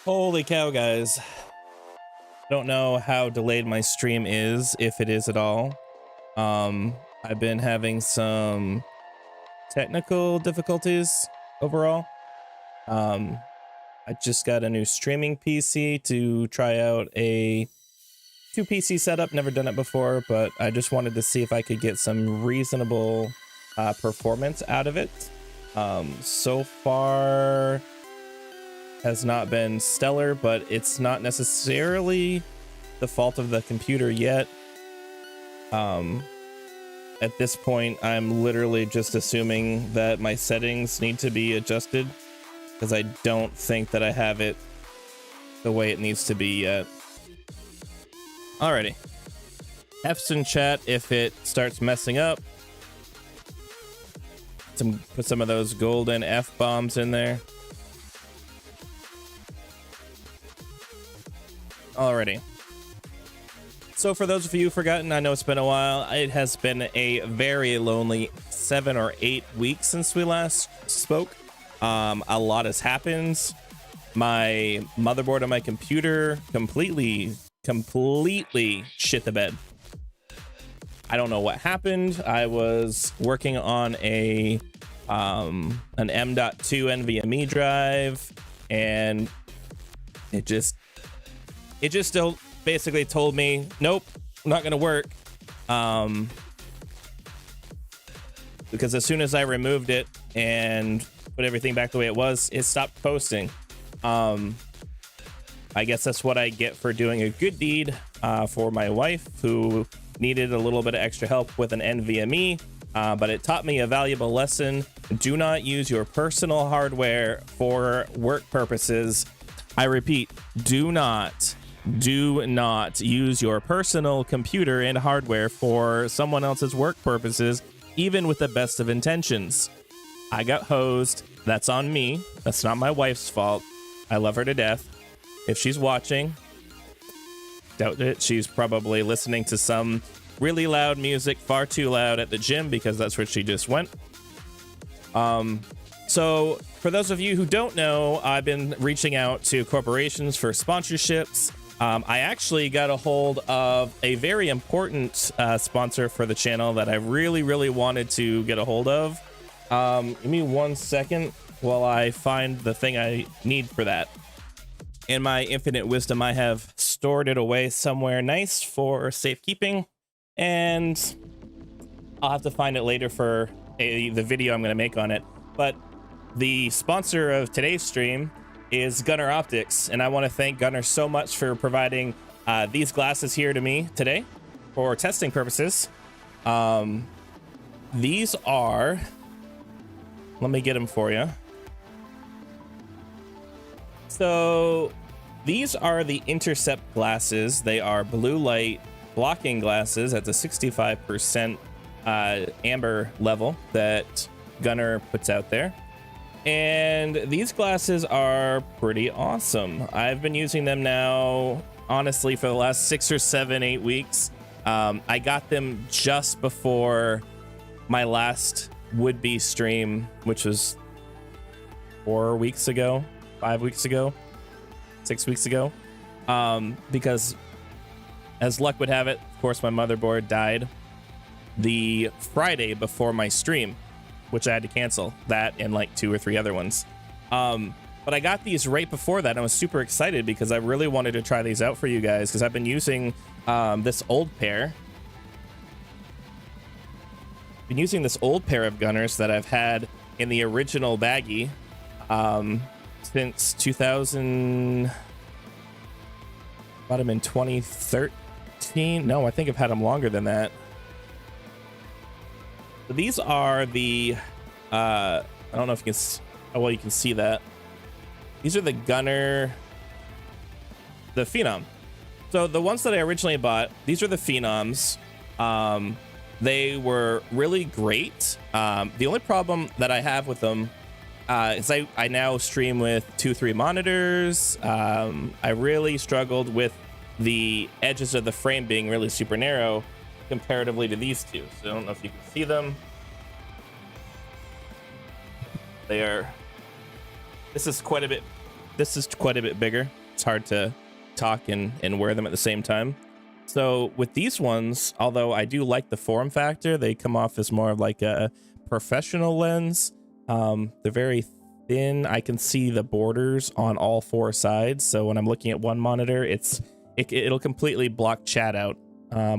Holy cow, guys. Don't know how delayed my stream is, if it is at all. I've been having some technical difficulties overall. I just got a new streaming PC to try out a 2 PC setup. Never done it before, but I just wanted to see if I could get some reasonable performance out of it. So far has not been stellar, but it's not necessarily the fault of the computer yet. At this point, I'm literally just assuming that my settings need to be adjusted because I don't think that I have it the way it needs to be yet. Alrighty. F's in chat if it starts messing up. Put some of those golden F-bombs in there. Alrighty. So for those of you who've forgotten, I know it's been a while. It has been a very lonely 7 or 8 weeks since we last spoke. A lot has happened. My motherboard on my computer completely shit the bed. I don't know what happened. I was working on an M.2 NVMe drive, and it just still basically told me, nope, not gonna work. Because as soon as I removed it and put everything back the way it was, it stopped posting. I guess that's what I get for doing a good deed for my wife, who needed a little bit of extra help with an NVMe, but it taught me a valuable lesson. Do not use your personal hardware for work purposes. I repeat, do not use your personal computer and hardware for someone else's work purposes, even with the best of intentions. I got hosed. That's on me. That's not my wife's fault. I love her to death. If she's watching, doubt it. She's probably listening to some really loud music, far too loud at the gym, because that's where she just went. So for those of you who don't know, I've been reaching out to corporations for sponsorships. I actually got a hold of a very important sponsor for the channel that I really wanted to get a hold of. Give me 1 second while I find the thing I need for that. In my infinite wisdom, I have stored it away somewhere nice for safekeeping, and I'll have to find it later for the video I'm going to make on it. But the sponsor of today's stream is Gunner Optics, and I want to thank Gunner so much for providing these glasses here to me today for testing purposes. These are, let me get them for you. So these are the Intercept glasses. They are blue light blocking glasses at the 65% amber level that Gunner puts out there. And these glasses are pretty awesome. I've been using them now, honestly, for the last 6 or 7, 8 weeks. I got them just before my last would-be stream, which was 4 weeks ago, 5 weeks ago, 6 weeks ago. Because as luck would have it, of course, my motherboard died the Friday before my stream, which I had to cancel that and like 2 or 3 other ones. But I got these right before that, and I was super excited because I really wanted to try these out for you guys, because I've been using this old pair. Been using this old pair of Gunners that I've had in the original baggie since 2000. Bought them in 2013. No, I think I've had them longer than that. So these are the I don't know if you can, oh well, you can see that. These are the Gunner, the Phenom. So the ones that I originally bought, these are the Phenoms. They were really great. The only problem that I have with them is I now stream with 2-3 monitors. I really struggled with the edges of the frame being really super narrow comparatively to these two. So I don't know if you can see them. They are, this is quite a bit this is quite a bit bigger. It's hard to talk and wear them at the same time. So with these ones, although I do like the form factor, they come off as more of like a professional lens. They're very thin. I can see the borders on all four sides. So when I'm looking at one monitor, it'll completely block chat out,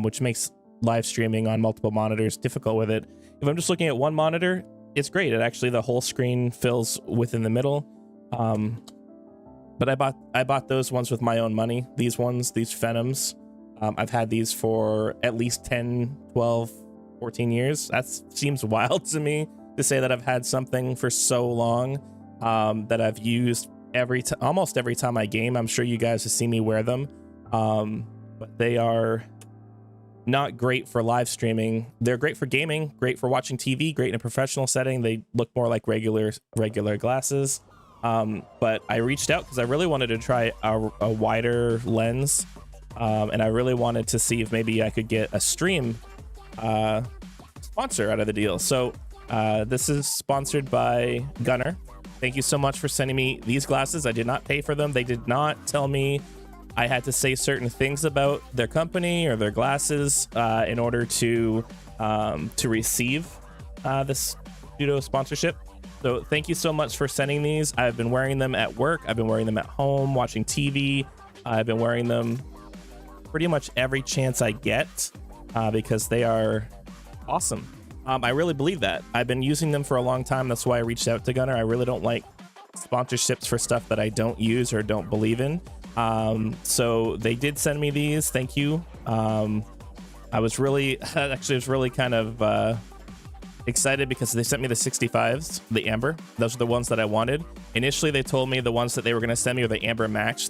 which makes live streaming on multiple monitors difficult with it. If I'm just looking at one monitor, it's great. It actually, the whole screen fills within the middle. But I bought those ones with my own money. These ones, these Phenoms, I've had these for at least 10, 12, 14 years. That seems wild to me to say that I've had something for so long, that I've used almost every time I game. I'm sure you guys have seen me wear them. But they are not great for live streaming. They're great for gaming, great for watching TV, great in a professional setting. They look more like regular glasses. But I reached out because I really wanted to try a wider lens, and I really wanted to see if maybe I could get a stream sponsor out of the deal. So this is sponsored by Gunner. Thank you so much for sending me these glasses. I did not pay for them. They did not tell me I had to say certain things about their company or their glasses in order to receive this pseudo sponsorship. So thank you so much for sending these. I've been wearing them at work. I've been wearing them at home, watching TV. I've been wearing them pretty much every chance I get because they are awesome. I really believe that. I've been using them for a long time. That's why I reached out to Gunner. I really don't like sponsorships for stuff that I don't use or don't believe in. So they did send me these. Thank you. I was really kind of excited because they sent me the 65s, the amber. Those are the ones that I wanted. Initially, they told me the ones that they were going to send me were the amber match.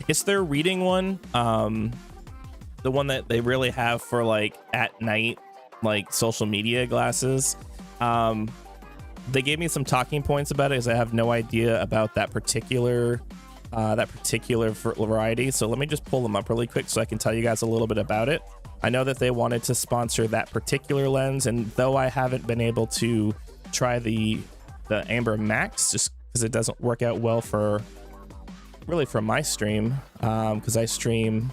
It's their reading one. The one that they really have for like at night, like social media glasses. They gave me some talking points about it because I have no idea about that particular variety. So let me just pull them up really quick so I can tell you guys a little bit about it. I know that they wanted to sponsor that particular lens, and though I haven't been able to try the Amber Max just because it doesn't work out well for my stream, because I stream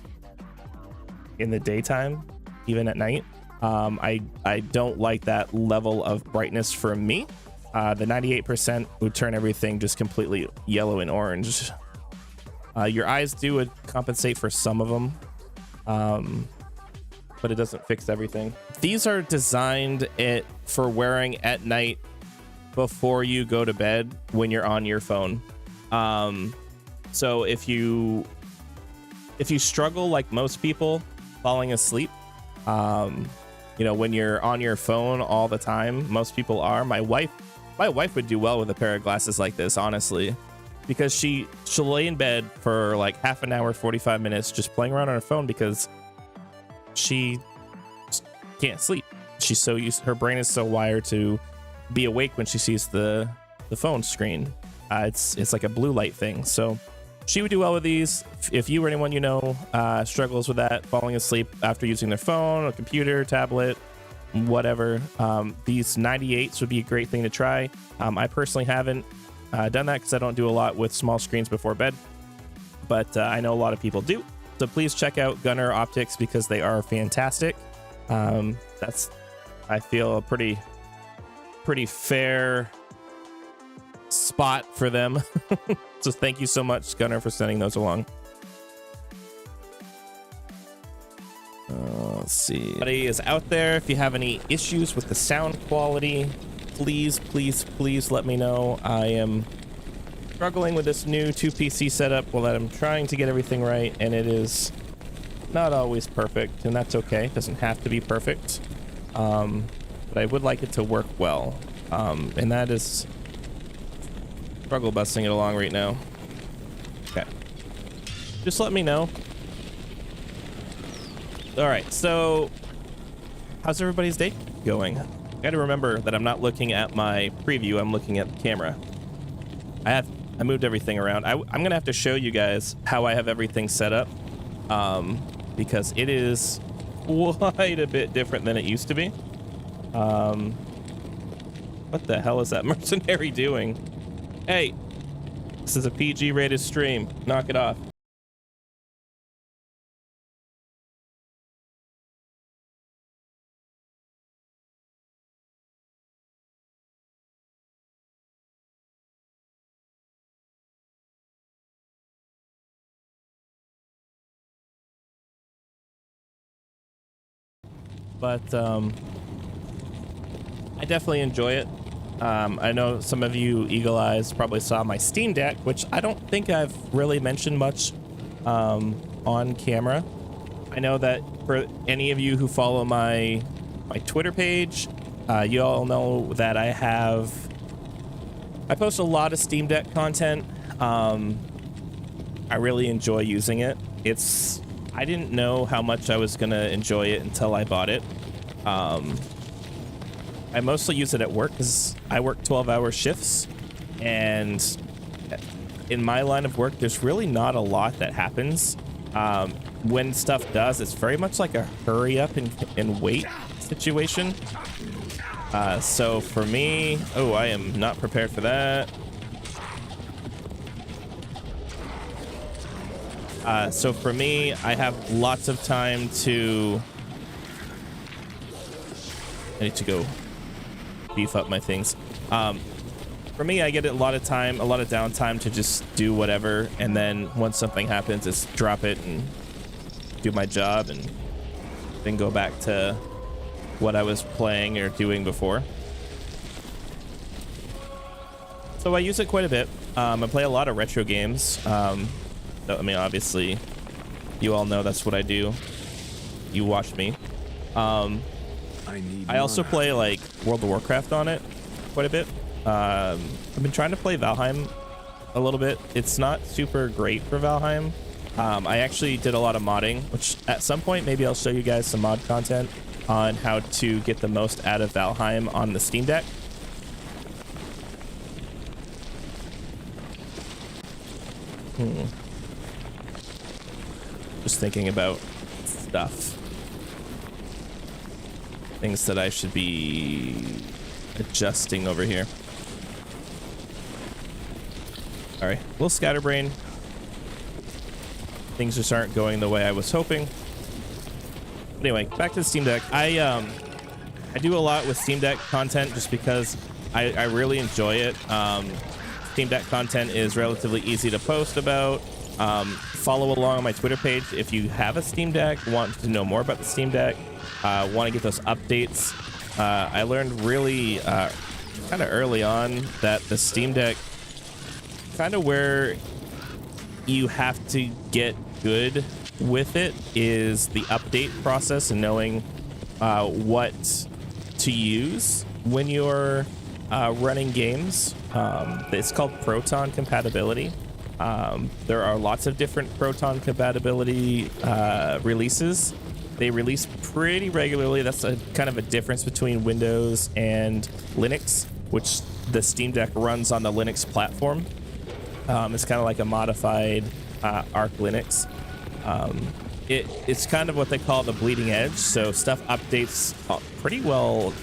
in the daytime, even at night. I don't like that level of brightness for me. The 98% would turn everything just completely yellow and orange. Your eyes do compensate for some of them, but it doesn't fix everything. These are designed for wearing at night before you go to bed when you're on your phone. So if you struggle like most people falling asleep, when you're on your phone all the time, most people are. My wife would do well with a pair of glasses like this, honestly, because she'll lay in bed for like half an hour, 45 minutes just playing around on her phone because she can't sleep. She's so her brain is so wired to be awake when she sees the phone screen. It's like a blue light thing. So she would do well with these. If you or anyone you know struggles with that, falling asleep after using their phone or computer, tablet, whatever, these 98s would be a great thing to try. I personally haven't done that because I don't do a lot with small screens before bed, but I know a lot of people do. So please check out Gunner Optics because they are fantastic. That's, I feel, a pretty fair spot for them. So thank you so much, Gunner, for sending those along. Let's see. Anybody is out there. If you have any issues with the sound quality, please let me know. I am struggling with this new 2PC setup while I'm trying to get everything right, and it is not always perfect, and that's okay. It doesn't have to be perfect, but I would like it to work well, and that is struggle busting it along right now. Okay, just let me know. All right, so how's everybody's day going? I gotta remember that I'm not looking at my preview, I'm looking at the camera. I moved everything around. I'm gonna have to show you guys how I have everything set up, because it is quite a bit different than it used to be. What the hell is that mercenary doing? Hey, This is a PG rated stream. Knock it off. But I definitely enjoy it. I know some of you eagle eyes probably saw my Steam Deck, which I don't think I've really mentioned much on camera. I know that for any of you who follow my Twitter page, you all know that I post a lot of Steam Deck content. I really enjoy using it. I didn't know how much I was gonna enjoy it until I bought it. I mostly use it at work because I work 12-hour shifts, and in my line of work, there's really not a lot that happens. When stuff does, it's very much like a hurry up and wait situation. So for me, oh, I am not prepared for that. So for me, I have lots of time to... I need to go beef up my things. For me, I get a lot of downtime to just do whatever, and then once something happens, it's drop it and do my job, and then go back to what I was playing or doing before. So I use it quite a bit. I play a lot of retro games. I mean, obviously, you all know that's what I do. You watch me. I also play like World of Warcraft on it quite a bit. I've been trying to play Valheim a little bit. It's not super great for Valheim. I actually did a lot of modding, which at some point maybe I'll show you guys some mod content on how to get the most out of Valheim on the Steam Deck. Just thinking about stuff. Things that I should be adjusting over here. Alright, a little scatterbrain. Things just aren't going the way I was hoping. But anyway, back to the Steam Deck. I do a lot with Steam Deck content just because I really enjoy it. Steam Deck content is relatively easy to post about. Follow along on my Twitter page if you have a Steam Deck, want to know more about the Steam Deck, want to get those updates. I learned really kind of early on that the Steam Deck, kind of where you have to get good with it, is the update process and knowing what to use when you're running games. It's called Proton compatibility. There are lots of different Proton compatibility releases. They release pretty regularly. That's a kind of a difference between Windows and Linux, which the Steam Deck runs on the Linux platform. It's kind of like a modified Arch Linux. It's kind of what they call the bleeding edge, so stuff updates pretty well,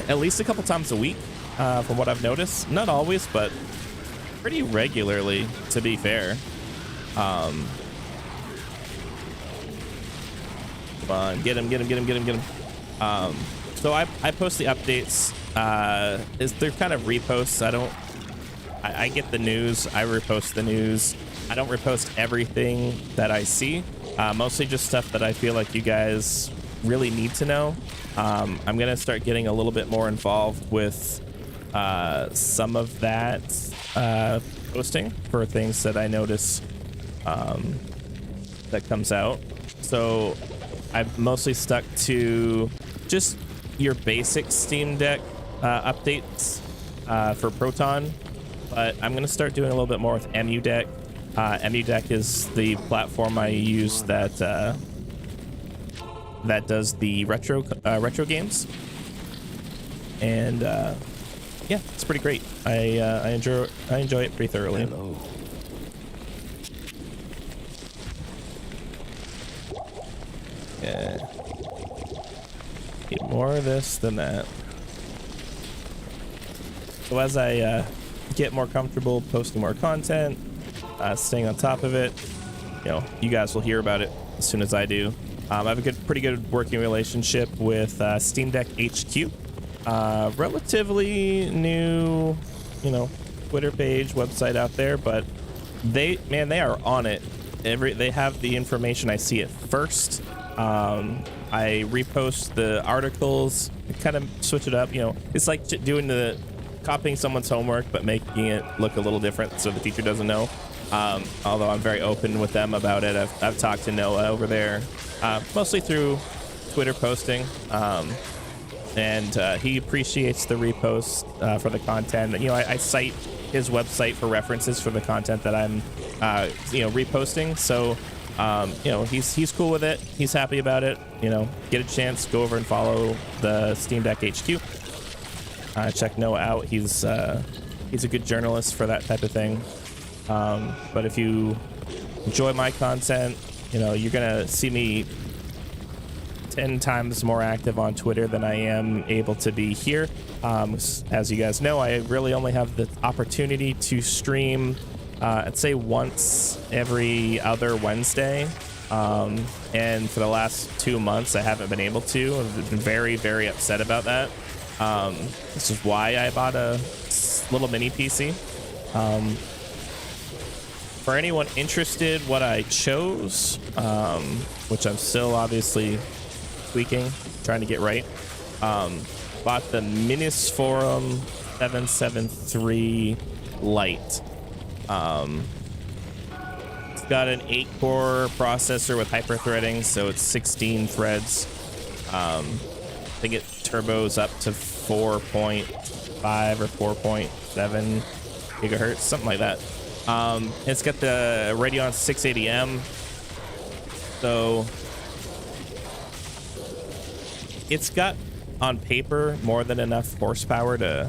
at least a couple times a week, from what I've noticed. Not always, but pretty regularly, to be fair. Come on, get him. So I post the updates. They're kind of reposts. I get the news, I repost the news. I don't repost everything that I see, mostly just stuff that I feel like you guys really need to know. I'm gonna start getting a little bit more involved with some of that posting for things that I notice that comes out. So I've mostly stuck to just your basic Steam Deck updates for Proton, but I'm gonna start doing a little bit more with MU-Deck. MU-Deck is the platform I use that does the retro games, and yeah, it's pretty great. I enjoy it pretty thoroughly. Hello. Yeah. Need more of this than that. So as I get more comfortable posting more content, staying on top of it, you know, you guys will hear about it as soon as I do. I have a pretty good working relationship with Steam Deck HQ. Relatively new, you know, Twitter page, website out there, but they are on it. They have the information. I see it first. I repost the articles, kind of switch it up. You know, it's like copying someone's homework, but making it look a little different so the teacher doesn't know. Although I'm very open with them about it. I've talked to Noah over there, mostly through Twitter posting. And he appreciates the reposts for the content. You know, I cite his website for references for the content that I'm, you know, reposting. So, you know, he's cool with it. He's happy about it. You know, get a chance, go over and follow the Steam Deck HQ. Check Noah out. He's a good journalist for that type of thing. But if you enjoy my content, you know, you're gonna see me 10 times more active on Twitter than I am able to be here. As you guys know, I really only have the opportunity to stream, I'd say once every other Wednesday. And for the last 2 months, I haven't been able to. I've been very, very upset about that. This is why I bought a little mini PC. For anyone interested, what I chose, which I'm still obviously tweaking, trying to get right, bought the Minis Forum 773 Lite. It's got an 8-core processor with hyper-threading, so it's 16 threads. I think it turbos up to 4.5 or 4.7 gigahertz, something like that. It's got the Radeon 680M, so it's got on paper more than enough horsepower to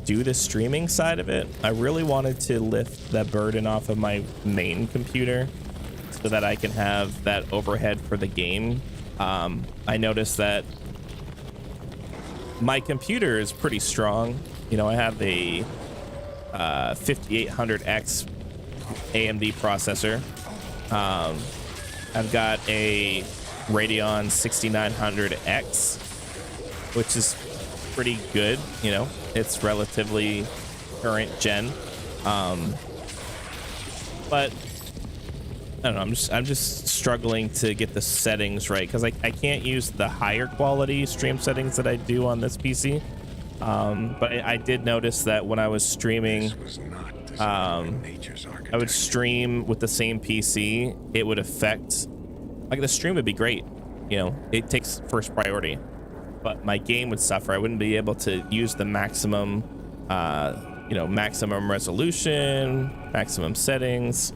do the streaming side of it. I really wanted to lift the burden off of my main computer so that I can have that overhead for the game. I noticed that my computer is pretty strong. You know, I have a 5800X AMD processor. I've got a Radeon 6900X, which is pretty good. You know, it's relatively current gen. But I don't know, I'm just struggling to get the settings right, because I can't use the higher quality stream settings that I do on this PC. But I did notice that when I was streaming, I would stream with the same PC, it would affect, like, the stream would be great, you know, it takes first priority, but my game would suffer. I wouldn't be able to use the maximum, you know, maximum resolution, maximum settings.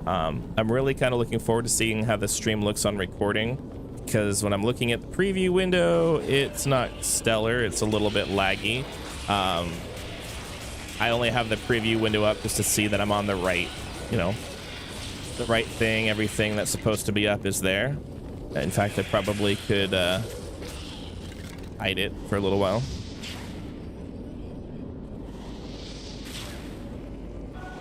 I'm really kind of looking forward to seeing how the stream looks on recording, because when I'm looking at the preview window, it's not stellar. It's a little bit laggy. I only have the preview window up just to see that I'm on the right, you know, the right thing. Everything that's supposed to be up is there. In fact, I probably could hide it for a little while.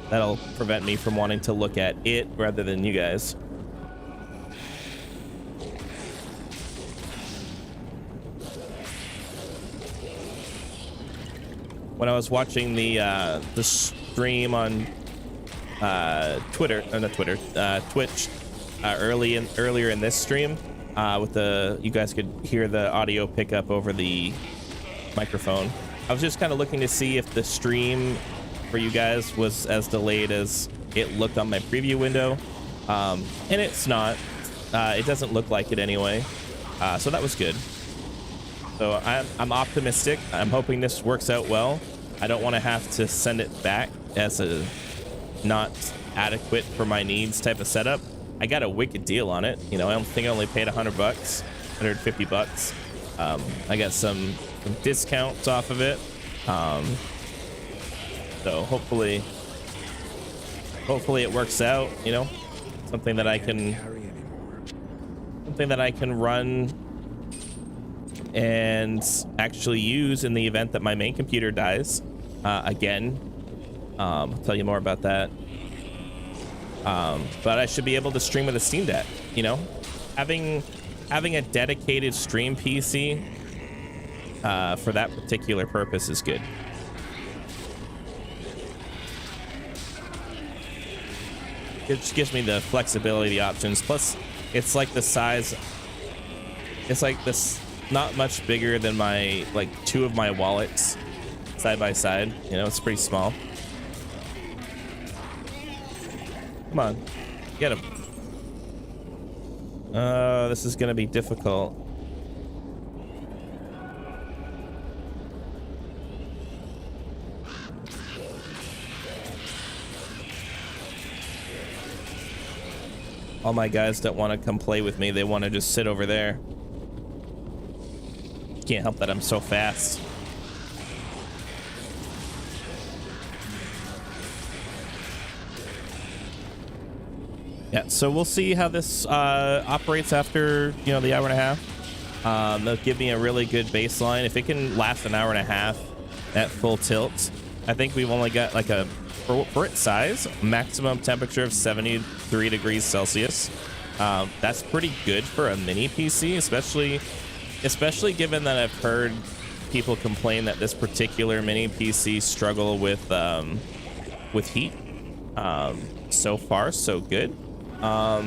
That'll prevent me from wanting to look at it rather than you guys. When I was watching the stream on Twitch earlier in this stream, with you guys could hear the audio pickup over the microphone. I was just kind of looking to see if the stream for you guys was as delayed as it looked on my preview window, and it's not. It doesn't look like it anyway, so that was good. So I'm optimistic. I'm hoping this works out well. I don't want to have to send it back as a not adequate for my needs type of setup. I got a wicked deal on it. You know, I don't think I only paid $100, $150. I got some discounts off of it. So hopefully it works out, you know, something that I can run and actually use in the event that my main computer dies again. I'll tell you more about that. But I should be able to stream with a Steam Deck, you know? Having a dedicated stream PC for that particular purpose is good. It just gives me the flexibility, the options. Plus, it's like the size. It's like this, not much bigger than my, like, 2 of my wallets side by side. You know, it's pretty small. Come on, get him. This is gonna be difficult. All my guys don't want to come play with me. They want to just sit over there. Can't help that I'm so fast. Yeah, so we'll see how this operates after, you know, the hour and a half. They'll give me a really good baseline. If it can last an hour and a half at full tilt, I think we've only got like a, for its size, maximum temperature of 73 degrees Celsius. That's pretty good for a mini PC, especially given that I've heard people complain that this particular mini PC struggle with heat. So far, so good. I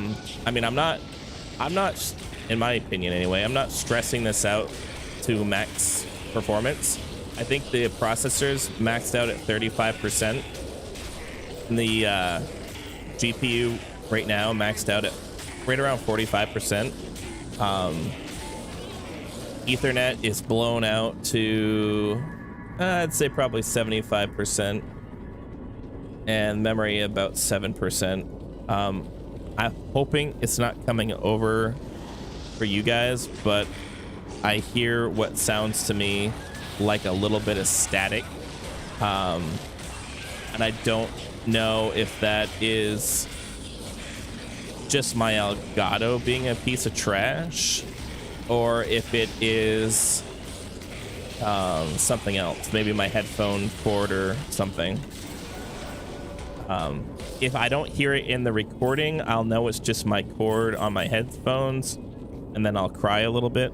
mean, I'm not, in my opinion anyway, I'm not stressing this out to max performance. I think the processor's maxed out at 35%. And the GPU right now maxed out at right around 45%. Ethernet is blown out to, I'd say probably 75%. And memory about 7%. I'm hoping it's not coming over for you guys, but I hear what sounds to me like a little bit of static. And I don't know if that is just my Elgato being a piece of trash, or if it is something else, maybe my headphone cord or something. If I don't hear it in the recording, I'll know it's just my cord on my headphones, and then I'll cry a little bit,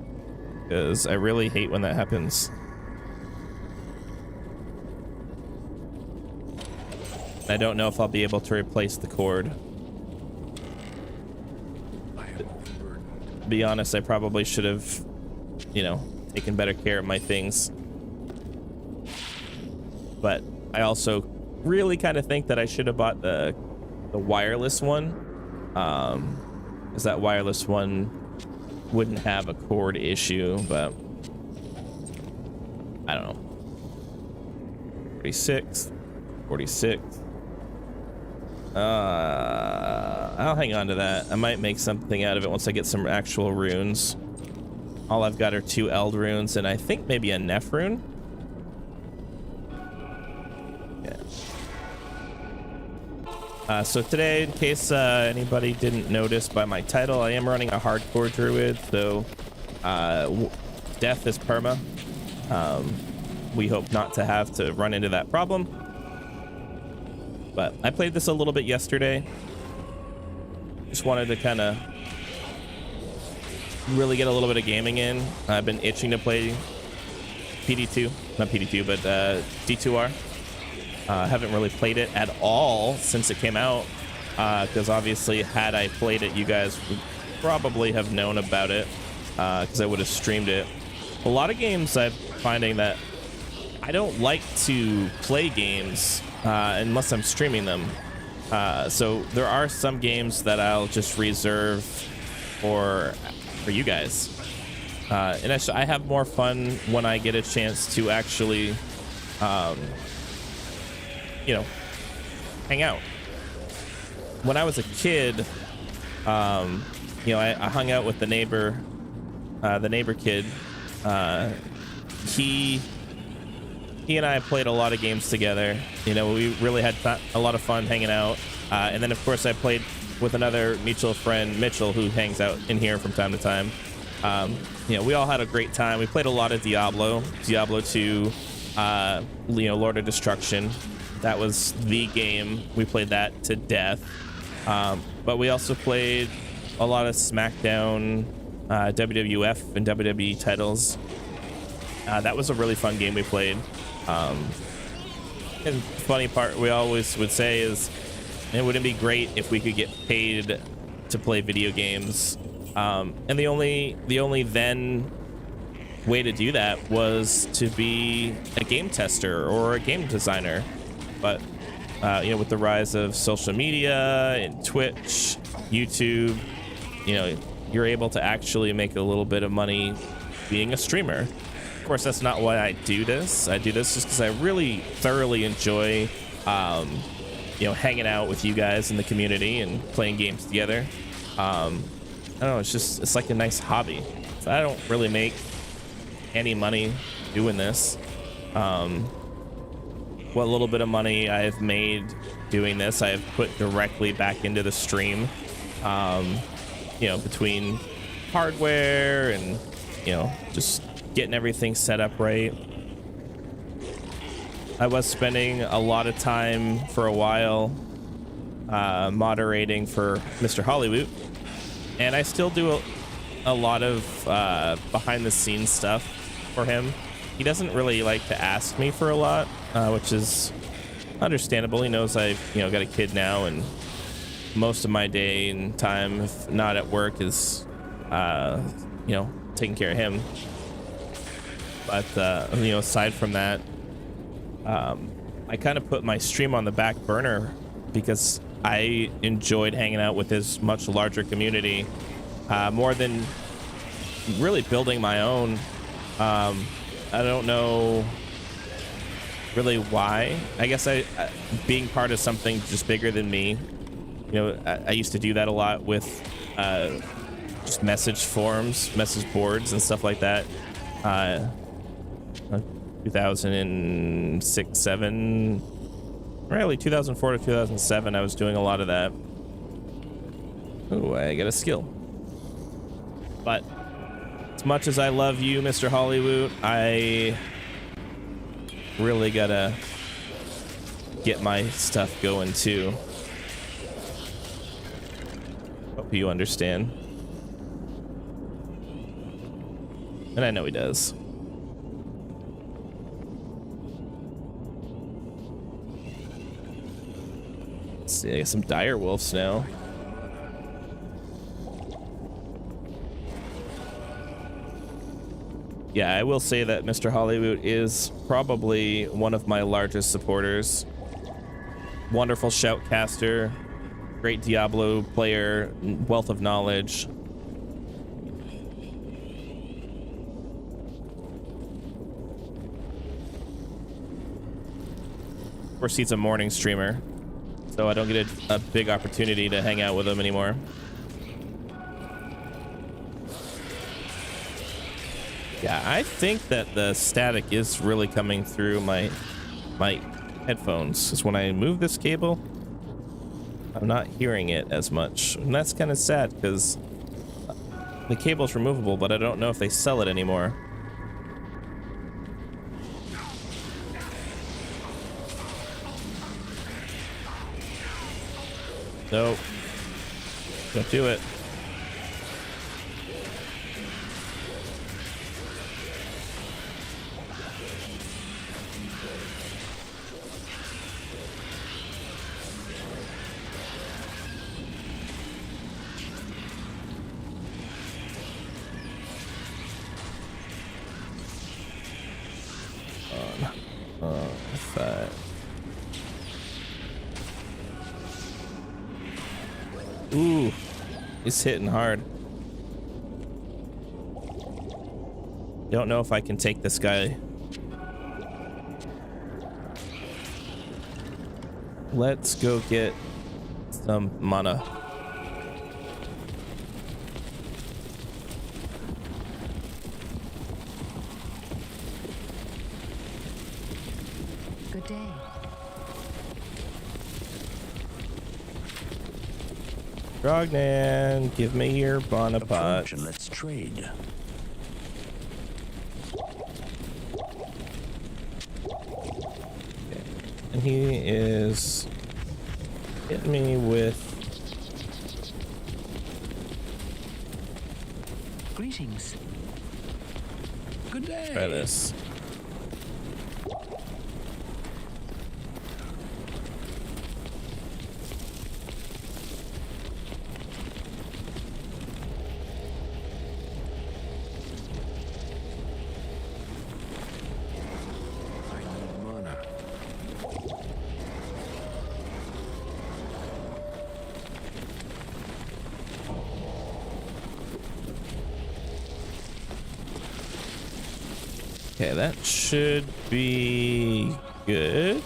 because I really hate when that happens. I don't know if I'll be able to replace the cord. To be honest, I probably should have, you know, taken better care of my things. But I also really kind of think that I should have bought the wireless one, because that wireless one wouldn't have a cord issue, but I don't know. 46, 46. I'll hang on to that. I might make something out of it once I get some actual runes. All I've got are 2 Eld runes, and I think maybe a Neph rune. So today, in case anybody didn't notice by my title, I am running a hardcore druid, so death is perma. We hope not to have to run into that problem. But I played this a little bit yesterday. Just wanted to kind of really get a little bit of gaming in. I've been itching to play PD2, not PD2, but D2R. Haven't really played it at all since it came out, because obviously had I played it, you guys would probably have known about it, because I would have streamed it. A lot of games I'm finding that I don't like to play games unless I'm streaming them. So there are some games that I'll just reserve for you guys. And I have more fun when I get a chance to actually you know, hang out. When I was a kid, you know, I hung out with the neighbor kid. He and I played a lot of games together. You know, we really had a lot of fun hanging out. And then, of course, I played with another mutual friend, Mitchell, who hangs out in here from time to time. You know, we all had a great time. We played a lot of Diablo 2, you know, Lord of Destruction. That was the game. We played that to death. But we also played a lot of SmackDown, WWF, and WWE titles. That was a really fun game we played. And the funny part we always would say is, it wouldn't be great if we could get paid to play video games. And the only then way to do that was to be a game tester or a game designer. But you know, with the rise of social media and Twitch, YouTube, you know, you're able to actually make a little bit of money being a streamer. Of course, that's not why I do this. I do this just because I really thoroughly enjoy, you know, hanging out with you guys in the community and playing games together. I don't know, it's like a nice hobby. So I don't really make any money doing this. What little bit of money I've made doing this, I have put directly back into the stream. You know, between hardware and, you know, just getting everything set up right. I was spending a lot of time for a while moderating for Mr. Hollywood, and I still do a lot of behind the scenes stuff for him. He doesn't really like to ask me for a lot, which is understandable. He knows I've, you know, got a kid now, and most of my day and time, if not at work, is you know, taking care of him. But you know, aside from that, I kind of put my stream on the back burner because I enjoyed hanging out with this much larger community more than really building my own. I don't know really why. I guess being part of something just bigger than me. You know, I used to do that a lot with just message forums, message boards, and stuff like that. 2006, 7, really 2004 to 2007, I was doing a lot of that. Oh, I got a skill. But as much as I love you, Mr. Hollywood, I really gotta get my stuff going too. Hope you understand. And I know he does. Let's see, I got some dire wolves now. Yeah, I will say that Mr. Hollywood is probably one of my largest supporters. Wonderful shoutcaster, great Diablo player, wealth of knowledge. Of course, he's a morning streamer, so I don't get a big opportunity to hang out with him anymore. Yeah, I think that the static is really coming through my headphones. Because when I move this cable, I'm not hearing it as much. And that's kind of sad because the cable's removable, but I don't know if they sell it anymore. Nope. Don't do it. Ooh, it's hitting hard. Don't know if I can take this guy. Let's go get some mana. Good day. Grognan, give me your Bonaparte. And let's trade. Okay. And he is hitting me with... Greetings. Good day. Try this. Okay, that should be good.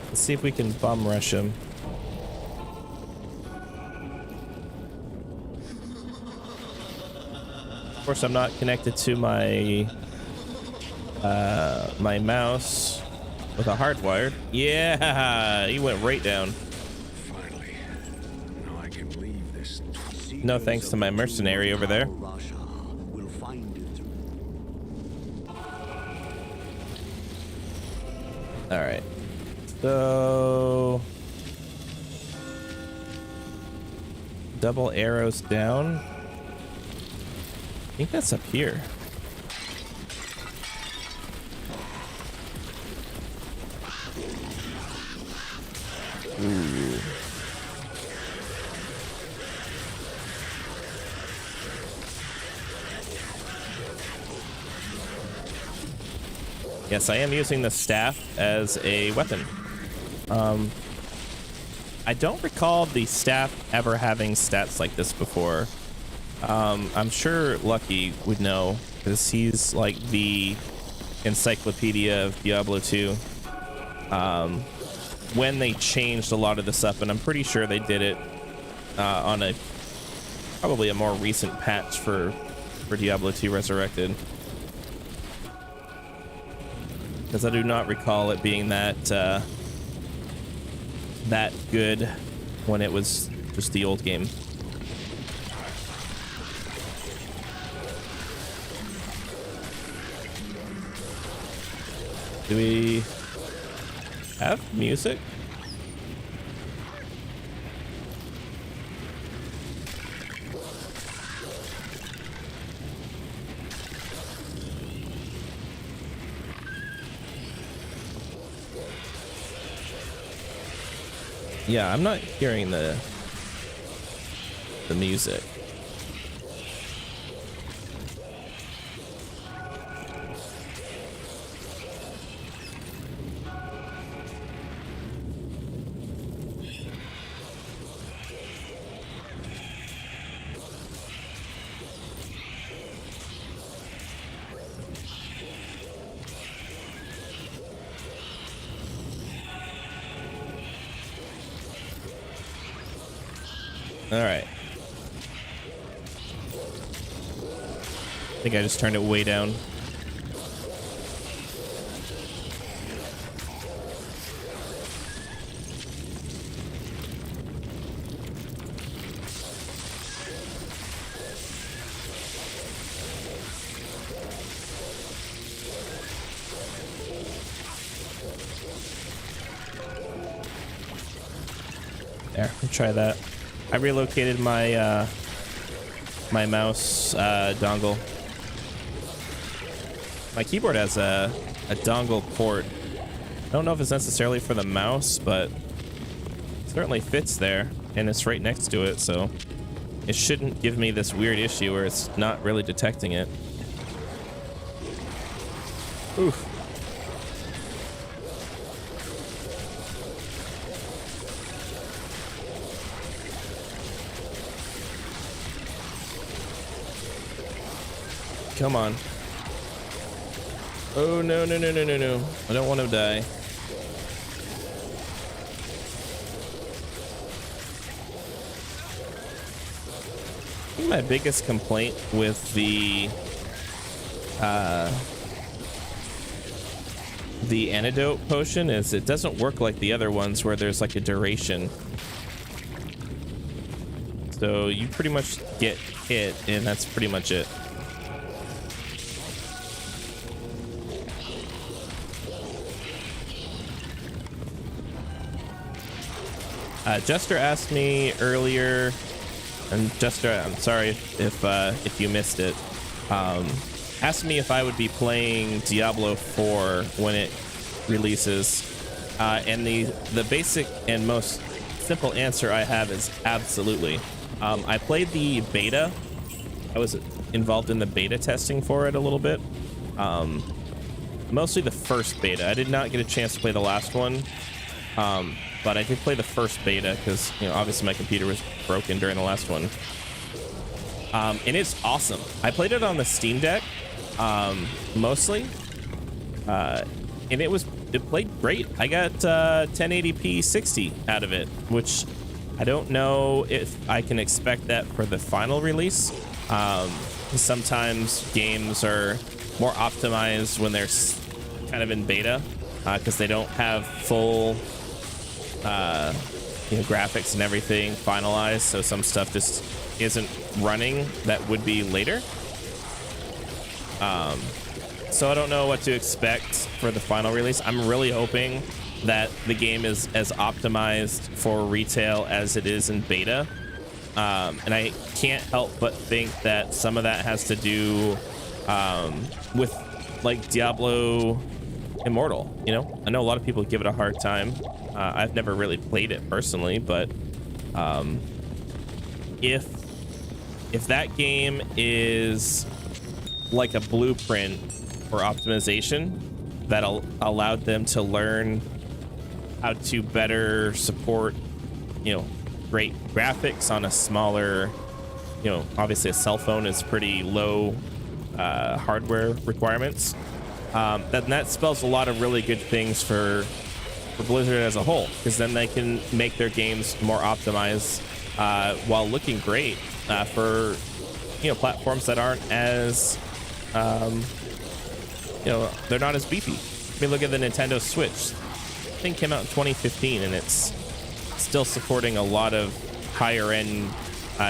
Let's see if we can bum rush him. Of course, I'm not connected to my my mouse with a hardwired. Yeah, he went right down. Finally, now I can leave this. No thanks to my mercenary over there. All right, so double arrows down. I think that's up here. Ooh. Yes, I am using the staff as a weapon. I don't recall the staff ever having stats like this before. I'm sure Lucky would know, because he's like the encyclopedia of Diablo 2. When they changed a lot of this up, and I'm pretty sure they did it on probably a more recent patch for Diablo 2 Resurrected. Because I do not recall it being that that good when it was just the old game. Do we have music? Yeah, I'm not hearing the music. All right. I think I just turned it way down. There, we'll try that. I relocated my my mouse dongle. My keyboard has a dongle port. I don't know if it's necessarily for the mouse, but it certainly fits there, and it's right next to it, so it shouldn't give me this weird issue where it's not really detecting it. Oof. Come on. Oh, no, no, no, no, no, no. I don't want to die. I think my biggest complaint with the antidote potion is it doesn't work like the other ones where there's like a duration. So you pretty much get hit and that's pretty much it. Jester asked me earlier, and Jester, I'm sorry if you missed it. Asked me if I would be playing Diablo 4 when it releases, and the basic and most simple answer I have is absolutely. I played the beta. I was involved in the beta testing for it a little bit. Mostly the first beta. I did not get a chance to play the last one, but I did play the first beta because, you know, obviously my computer was broken during the last one. And it's awesome. I played it on the Steam Deck, mostly, and it played great. I got 1080p 60 out of it, which I don't know if I can expect that for the final release. Sometimes games are more optimized when they're kind of in beta, because they don't have full graphics and everything finalized, so some stuff just isn't running that would be later. So I don't know what to expect for the final release. I'm really hoping that the game is as optimized for retail as it is in beta, and I can't help but think that some of that has to do with like Diablo Immortal. You know, I know a lot of people give it a hard time. I've never really played it personally, but if that game is like a blueprint for optimization that allowed them to learn how to better support, you know, great graphics on a smaller, you know, obviously a cell phone is pretty low hardware requirements, then that spells a lot of really good things for Blizzard as a whole, because then they can make their games more optimized while looking great for, you know, platforms that aren't as you know, they're not as beefy. I mean, look at the Nintendo Switch. The thing came out in 2015 and it's still supporting a lot of higher end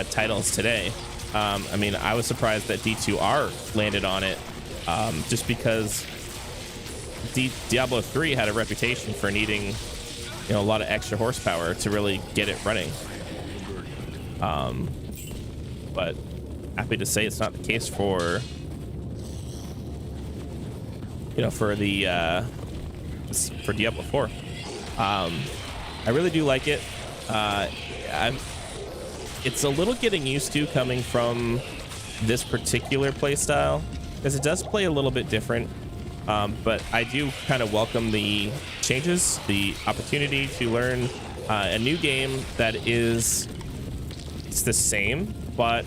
titles today. I mean, I was surprised that D2R landed on it, just because Diablo 3 had a reputation for needing, you know, a lot of extra horsepower to really get it running. But happy to say it's not the case for, you know, for the for Diablo 4. I really do like it. It's a little getting used to coming from this particular play style, because it does play a little bit different. But I do kind of welcome the changes, the opportunity to learn a new game that it's the same, but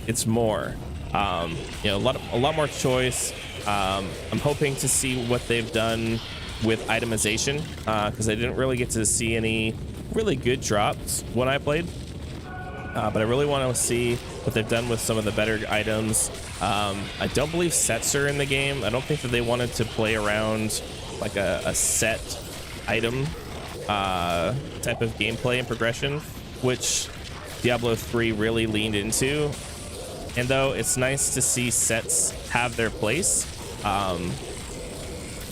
it's more. You know, a lot more choice. I'm hoping to see what they've done with itemization, because I didn't really get to see any really good drops when I played. But I really want to see what they've done with some of the better items. I don't believe sets are in the game. I don't think that they wanted to play around like a set item type of gameplay and progression, which Diablo 3 really leaned into. And though it's nice to see sets have their place,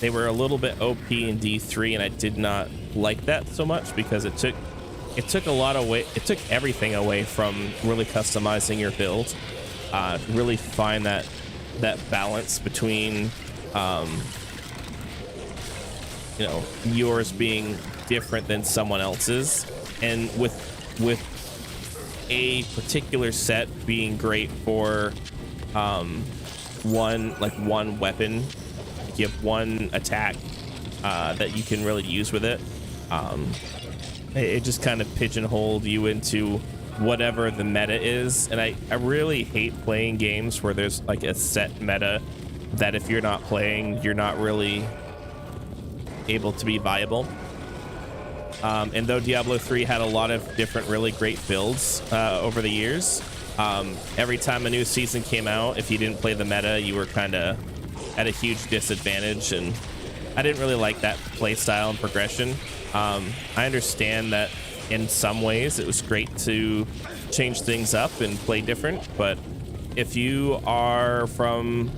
they were a little bit OP in D3, and I did not like that so much, because it took everything away from really customizing your build. Really find that balance between you know, yours being different than someone else's, and with a particular set being great for one weapon. You have one attack that you can really use with it. It just kind of pigeonholed you into whatever the meta is, and I really hate playing games where there's like a set meta that if you're not playing, you're not really able to be viable. And though Diablo 3 had a lot of different really great builds over the years, every time a new season came out, if you didn't play the meta, you were kind of at a huge disadvantage, and I didn't really like that play style and progression. I understand that in some ways it was great to change things up and play different, but if you are from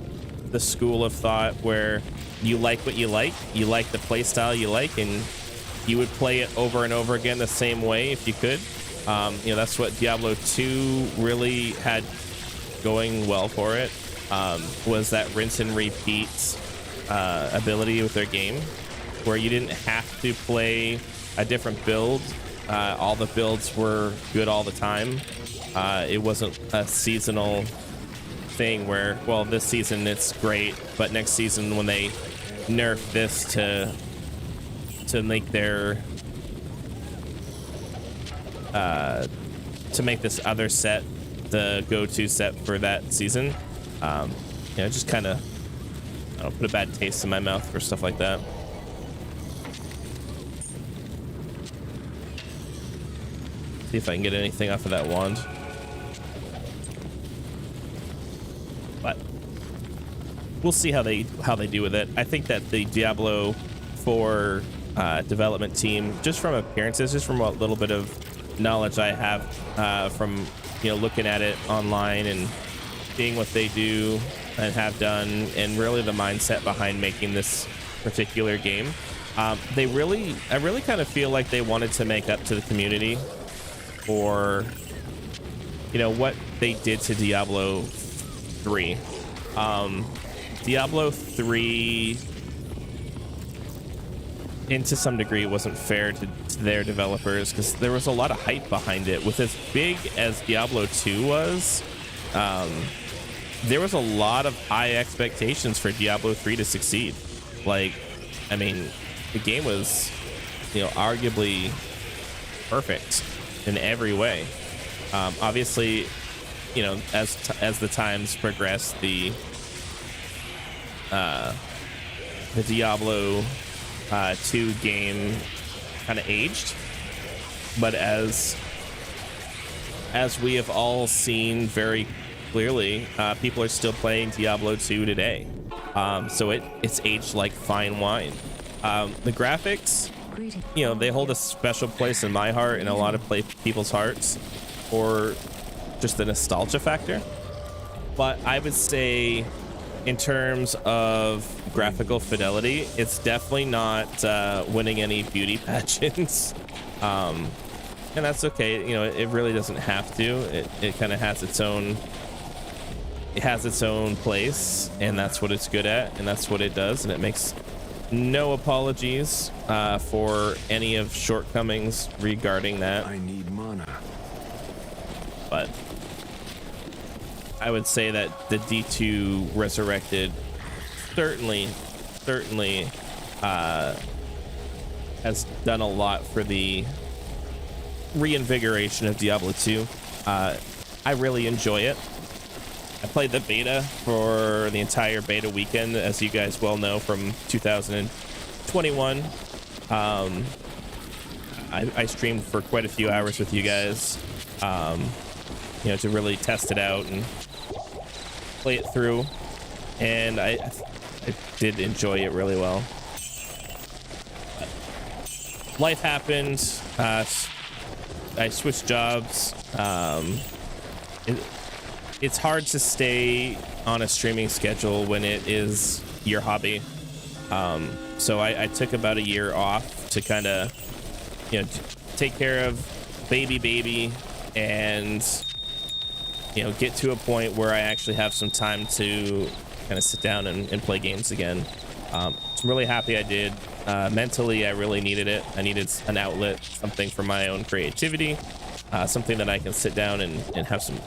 the school of thought where you like what you like the play style you like, and you would play it over and over again the same way if you could. You know, that's what Diablo 2 really had going well for it, was that rinse and repeat ability with their game, where you didn't have to play a different build. All the builds were good all the time. It wasn't a seasonal thing where, well, this season it's great, but next season when they nerf this to make their to make this other set the go-to set for that season, you know, just kind of, I don't know, put a bad taste in my mouth for stuff like that. See if I can get anything off of that wand. But we'll see how they do with it. I think that the Diablo 4 development team, just from appearances, just from a little bit of knowledge I have from, you know, looking at it online and seeing what they do and have done, and really the mindset behind making this particular game, I really kind of feel like they wanted to make up to the community for, you know, what they did to Diablo 3. Diablo 3, and to some degree, wasn't fair to their developers, because there was a lot of hype behind it. With as big as Diablo 2 was, there was a lot of high expectations for Diablo 3 to succeed. Like, I mean, the game was, you know, arguably perfect in every way. Obviously, you know, as the times progressed, the Diablo 2 game kind of aged, but as we have all seen very clearly, people are still playing Diablo 2 today. So it's aged like fine wine. The graphics, you know, they hold a special place in my heart and a lot of people's hearts for just the nostalgia factor. But I would say, in terms of graphical fidelity, it's definitely not winning any beauty pageants. And that's okay. You know, it really doesn't have to. It kind of has its own, it has its own place, and that's what it's good at, and that's what it does, and it makes no apologies for any of shortcomings regarding that. I need mana. But I would say that the D2 Resurrected certainly has done a lot for the reinvigoration of Diablo 2. I really enjoy it. I played the beta for the entire beta weekend, as you guys well know, from 2021. I streamed for quite a few hours with you guys, you know, to really test it out and play it through, and I did enjoy it really well. Life happened. I switched jobs. It's hard to stay on a streaming schedule when it is your hobby. So I took about a year off to kind of, you know, take care of baby and, you know, get to a point where I actually have some time to kind of sit down and play games again. I'm really happy I did. Mentally, I really needed it. I needed an outlet, something for my own creativity, something that I can sit down and have some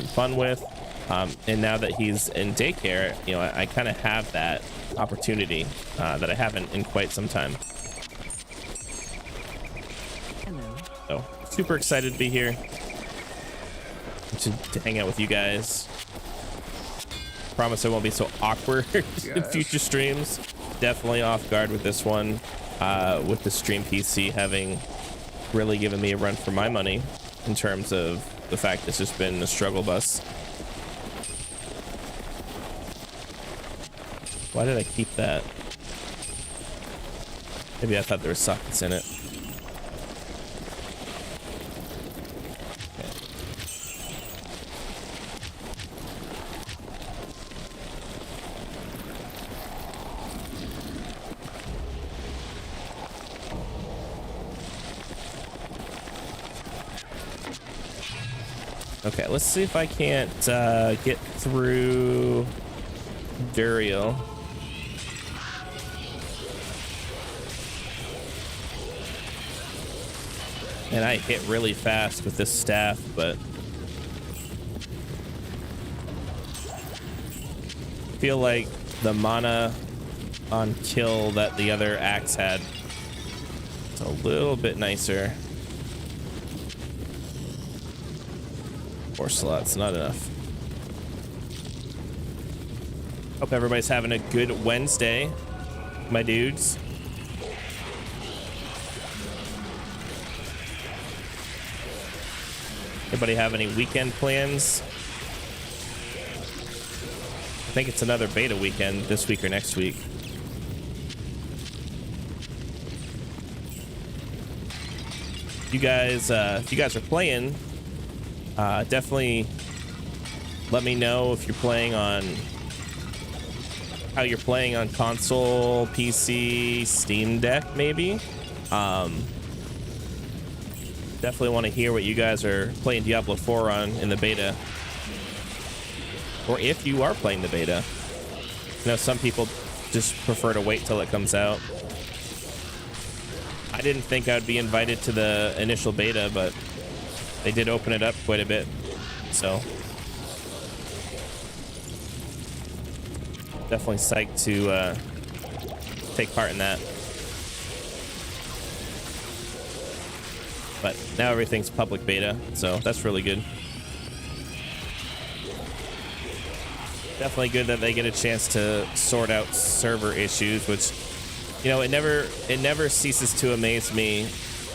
fun with. And now that he's in daycare, you know, I kind of have that opportunity that I haven't in quite some time. Hello. So super excited to be here, to hang out with you guys. Promise I won't be so awkward in future streams. Definitely off guard with this one, with the stream PC having really given me a run for my money in terms of the fact it's just been a struggle bus. Why did I keep that? Maybe I thought there were sockets in it. Okay, let's see if I can't get through Duriel. And I hit really fast with this staff, but I feel like the mana on kill that the other axe had is a little bit nicer. 4 slots, not enough. Hope everybody's having a good Wednesday, my dudes. Anybody have any weekend plans? I think it's another beta weekend this week or next week. You guys, if you guys are playing, definitely let me know if you're playing on how you're playing on console, PC, Steam Deck, maybe. Definitely want to hear what you guys are playing Diablo 4 on in the beta, or if you are playing the beta. You know, some people just prefer to wait till it comes out. I didn't think I'd be invited to the initial beta, but they did open it up quite a bit, so definitely psyched to take part in that. But now everything's public beta, so that's really good. Definitely good that they get a chance to sort out server issues, which, you know, it never ceases to amaze me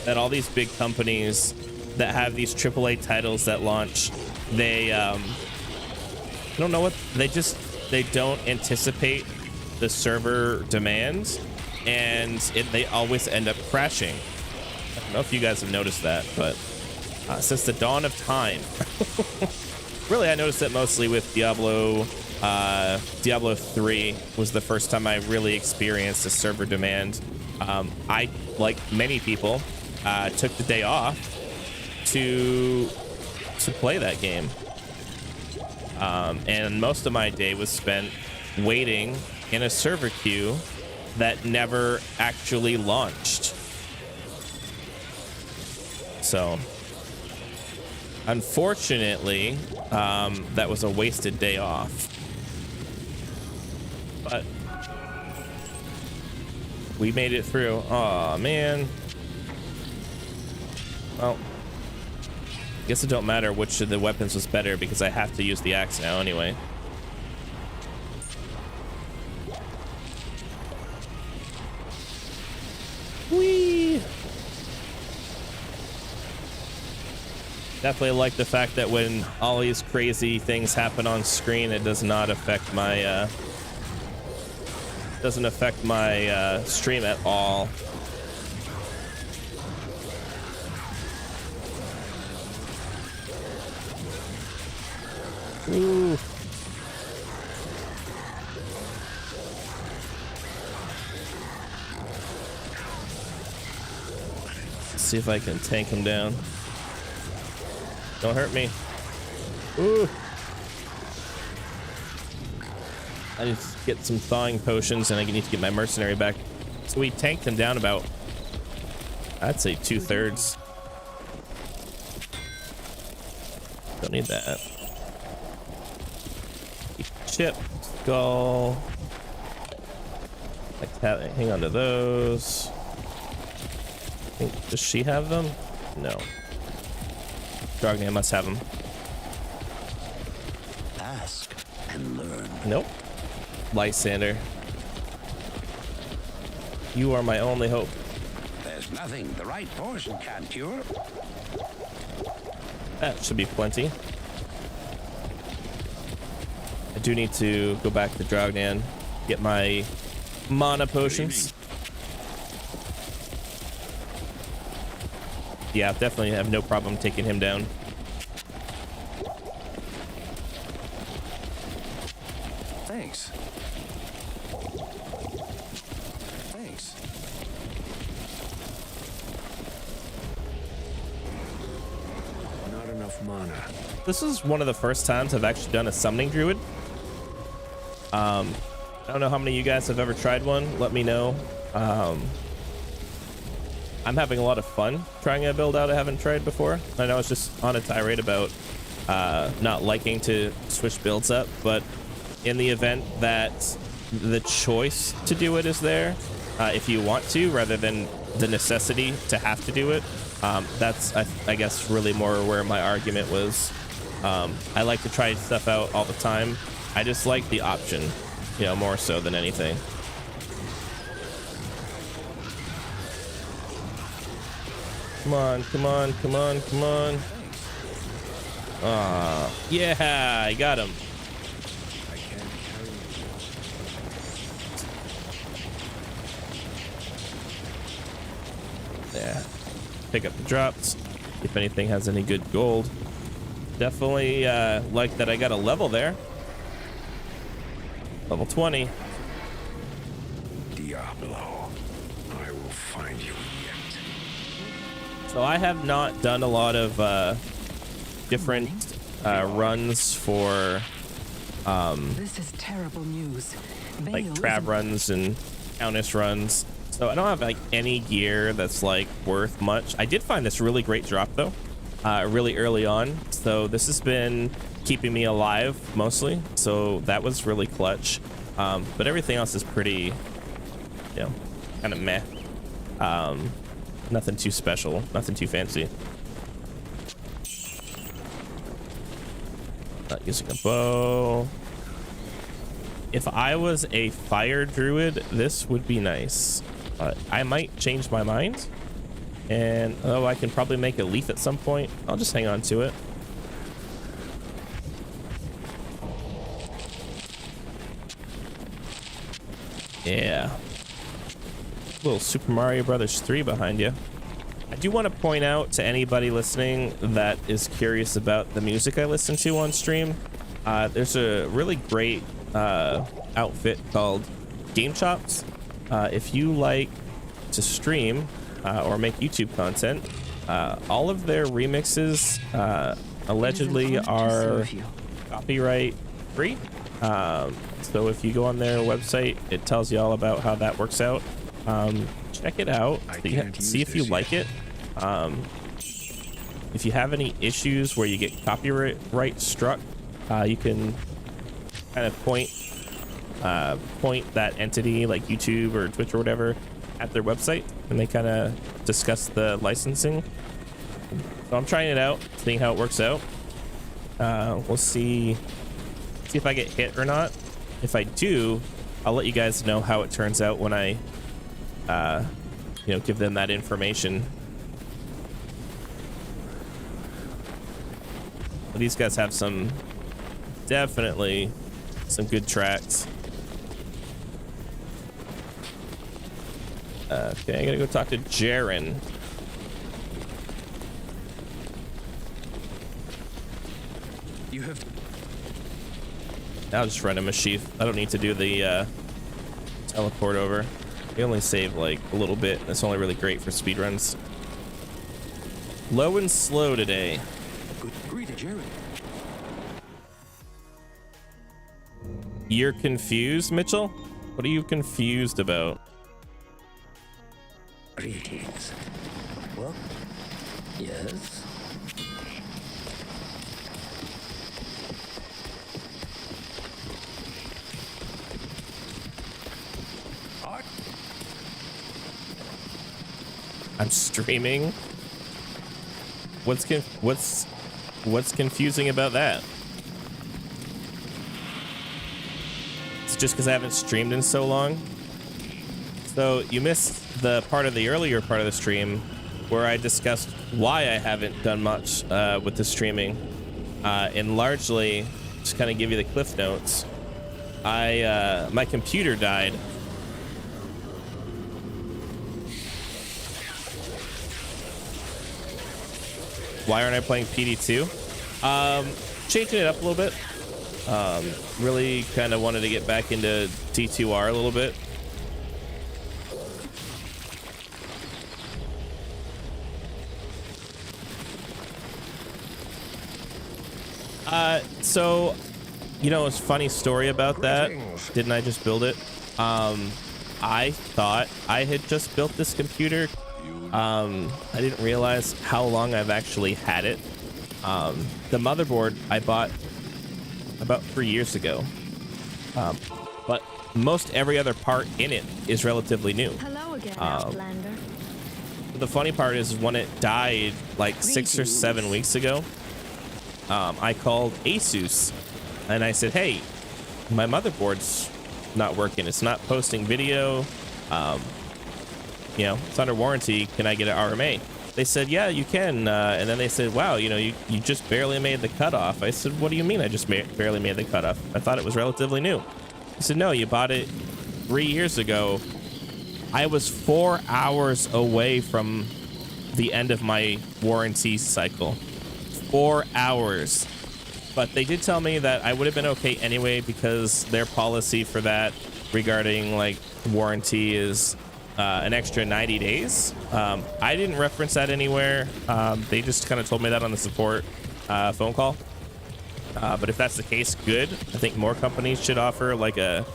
that all these big companies that have these AAA titles that launch, they I don't know what they don't anticipate the server demands, and they always end up crashing. I don't know if you guys have noticed that, but since the dawn of time, really, I noticed it mostly with Diablo. Diablo 3 was the first time I really experienced a server demand. I, like many people, took the day off to play that game, and most of my day was spent waiting in a server queue that never actually launched. So unfortunately, that was a wasted day off. But we made it through. Aw, man. Well, I guess it don't matter which of the weapons was better because I have to use the axe now anyway. Whee! Definitely like the fact that when all these crazy things happen on screen, it does not affect my stream at all. Ooh. Let's see if I can tank him down. Don't hurt me. Ooh. I need to get some thawing potions, and I need to get my mercenary back. So we tanked him down about, I'd say 2/3. Don't need that. Chip, skull. Like, hang on to those. Does she have them? No. Drogna must have them. Ask and learn. Nope. Lysander. You are my only hope. There's nothing the right poison can't cure. That should be plenty. I do need to go back to Drognan, get my mana potions. Yeah, definitely have no problem taking him down. Thanks. Thanks. Not enough mana. this is one of the first times I've actually done a summoning druid. I don't know how many of you guys have ever tried one. Let me know. I'm having a lot of fun trying a build out I haven't tried before. I know I was just on a tirade about not liking to switch builds up, but in the event that the choice to do it is there, if you want to, rather than the necessity to have to do it, that's I guess really more where my argument was. I like to try stuff out all the time. I just like the option, you know, more so than anything. Come on, come on, come on, come on. Yeah, I got him. I can't carry it. Yeah. Pick up the drops. If anything has any good gold. Definitely like that I got a level there. Level 20. Diablo, I will find you yet. So I have not done a lot of different runs for This is terrible news. like Bale trap isn't- runs and countess runs. So I don't have like any gear that's like worth much. I did find this really great drop though, really early on. So this has been keeping me alive mostly. So that was really clutch. But everything else is pretty, you know, kind of meh. Nothing too special, nothing too fancy. Not using a bow. If I was a fire druid, this would be nice. I might change my mind. And oh, I can probably make a leaf at some point. I'll just hang on to it. Yeah. Little Super Mario Brothers 3 behind you. I do want to point out to anybody listening that is curious about the music I listen to on stream. There's a really great outfit called Game Chops. If you like to stream or make YouTube content, all of their remixes allegedly are copyright free. So if you go on their website, it tells you all about how that works out. Check it out, see if you like it. If you have any issues where you get copyright struck, you can kind of point that entity like YouTube or Twitch or whatever at their website, and they kind of discuss the licensing. So I'm trying it out, seeing how it works out. We'll see if I get hit or not. If I do, I'll let you guys know how it turns out when I you know, give them that information. But these guys have definitely some good tracks. Okay, I gotta go talk to Jaren. You have I'll just run him a sheath. I don't need to do the teleport over. We only save like a little bit. That's only really great for speedruns. Low and slow today. good greeting, Jerry. You're confused, Mitchell? What are you confused about? Greetings. Well, yes. What? I'm streaming. What's confusing about that? It's just because I haven't streamed in so long. So you missed the part of the earlier part of the stream where I discussed why I haven't done much with the streaming, and largely just kind of give you the cliff notes. My computer died. Why aren't I playing PD2? Changing it up a little bit. Really kind of wanted to get back into T2R a little bit. So, you know, it's a funny story about that. Didn't I just build it? I thought I had just built this computer. I didn't realize how long I've actually had it. The motherboard I bought about 3 years ago. But most every other part in it is relatively new. Hello again, Outlander. The funny part is when it died like 6 or 7 weeks ago, I called Asus and I said, hey, my motherboard's not working. It's not posting video. You know, it's under warranty. Can I get an RMA? They said, yeah, you can. And then they said, wow, you know, you just barely made the cutoff. I said, what do you mean I just barely made the cutoff? I thought it was relatively new. He said, no, you bought it 3 years ago. I was 4 hours away from the end of my warranty cycle. 4 hours. But they did tell me that I would have been okay anyway because their policy for that regarding like warranty is an extra 90 days. I didn't reference that anywhere. They just kind of told me that on the support phone call. But if that's the case, good. I think more companies should offer like a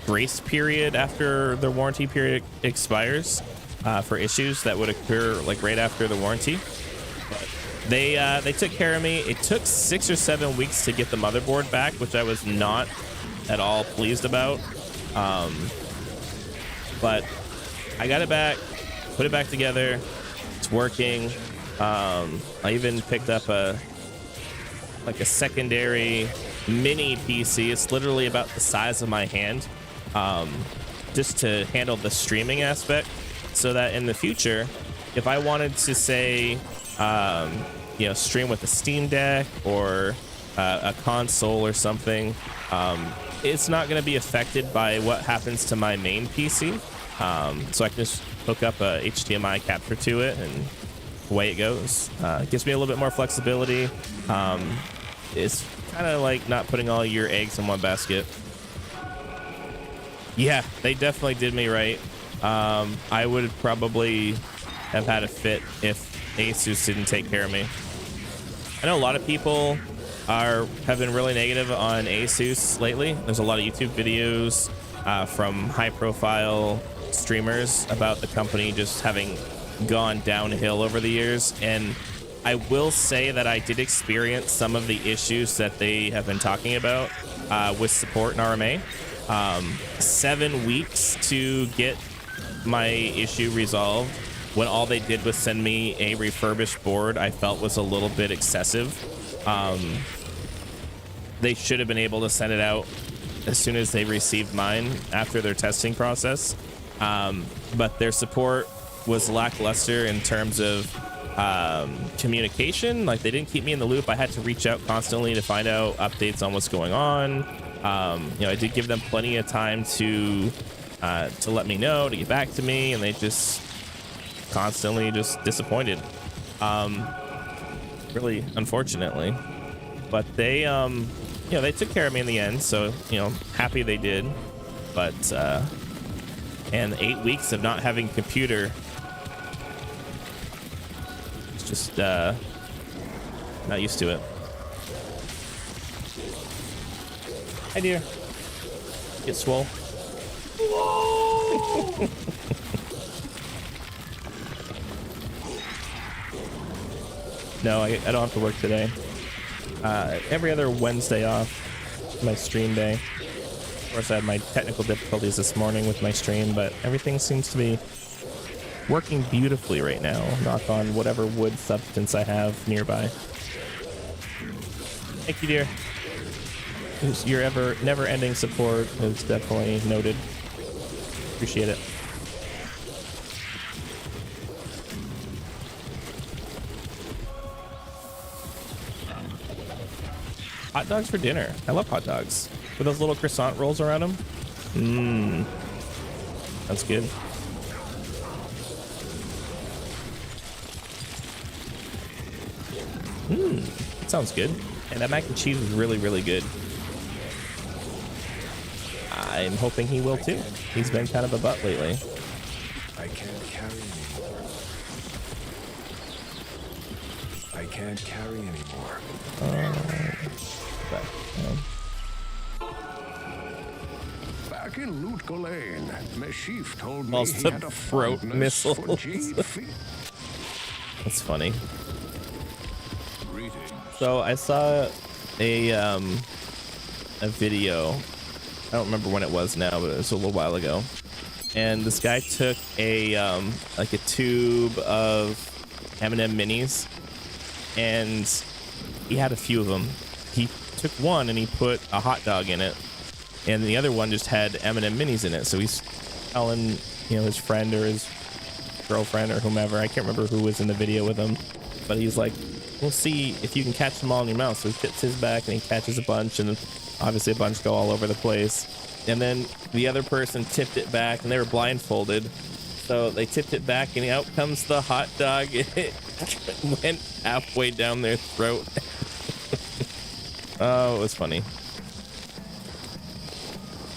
grace period after their warranty period expires for issues that would occur like right after the warranty. But they took care of me. It took 6 or 7 weeks to get the motherboard back, which I was not at all pleased about. But I got it back, put it back together. It's working. I even picked up a secondary mini PC. It's literally about the size of my hand, just to handle the streaming aspect, so that in the future, if I wanted to say, you know, stream with a Steam Deck or a console or something, it's not going to be affected by what happens to my main PC. So I can just hook up a HDMI capture to it and away it goes. It gives me a little bit more flexibility. It's kind of like not putting all your eggs in one basket. Yeah, they definitely did me right. I would probably have had a fit if Asus didn't take care of me. I know a lot of people have been really negative on Asus lately. There's a lot of YouTube videos from high-profile streamers about the company just having gone downhill over the years, and I will say that I did experience some of the issues that they have been talking about with support and RMA. 7 weeks to get my issue resolved when all they did was send me a refurbished board, I felt was a little bit excessive. They should have been able to send it out as soon as they received mine after their testing process. But their support was lackluster in terms of communication. Like, they didn't keep me in the loop. I had to reach out constantly to find out updates on what's going on. You know, I did give them plenty of time to let me know, to get back to me, and they just constantly just disappointed. Really, unfortunately. But they, you know, they took care of me in the end, so, you know, happy they did. But, and 8 weeks of not having a computer, it's just, not used to it. Hi, dear. Get swole. No, I don't have to work today. Every other Wednesday off, my stream day. Of course, I had my technical difficulties this morning with my stream, but everything seems to be working beautifully right now. Knock on whatever wood substance I have nearby. Thank you, dear. Your never-ending support is definitely noted. Appreciate it. Hot dogs for dinner. I love hot dogs. With those little croissant rolls around them. Mmm. That's good. Mmm. That sounds good. And that mac and cheese is really, really good. I'm hoping he will too. He's been kind of a butt lately. I can't carry anymore. I can't carry anymore. Back. Back in Lutko Lane, Meshif told me Also he had a throat fondness for missiles. jade feet. That's funny. Greetings. So I saw a video. I don't remember when it was now, but it was a little while ago. And this guy took a like a tube of M&M minis, and he had a few of them. He took one and he put a hot dog in it, and the other one just had M&M minis in it. So he's telling, you know, his friend or his girlfriend or whomever, I can't remember who was in the video with him, but he's like, we'll see if you can catch them all in your mouth. So he tips his back and he catches a bunch, and obviously a bunch go all over the place. And then the other person tipped it back, and they were blindfolded, so they tipped it back, and out comes the hot dog. It went halfway down their throat. Oh, it was funny.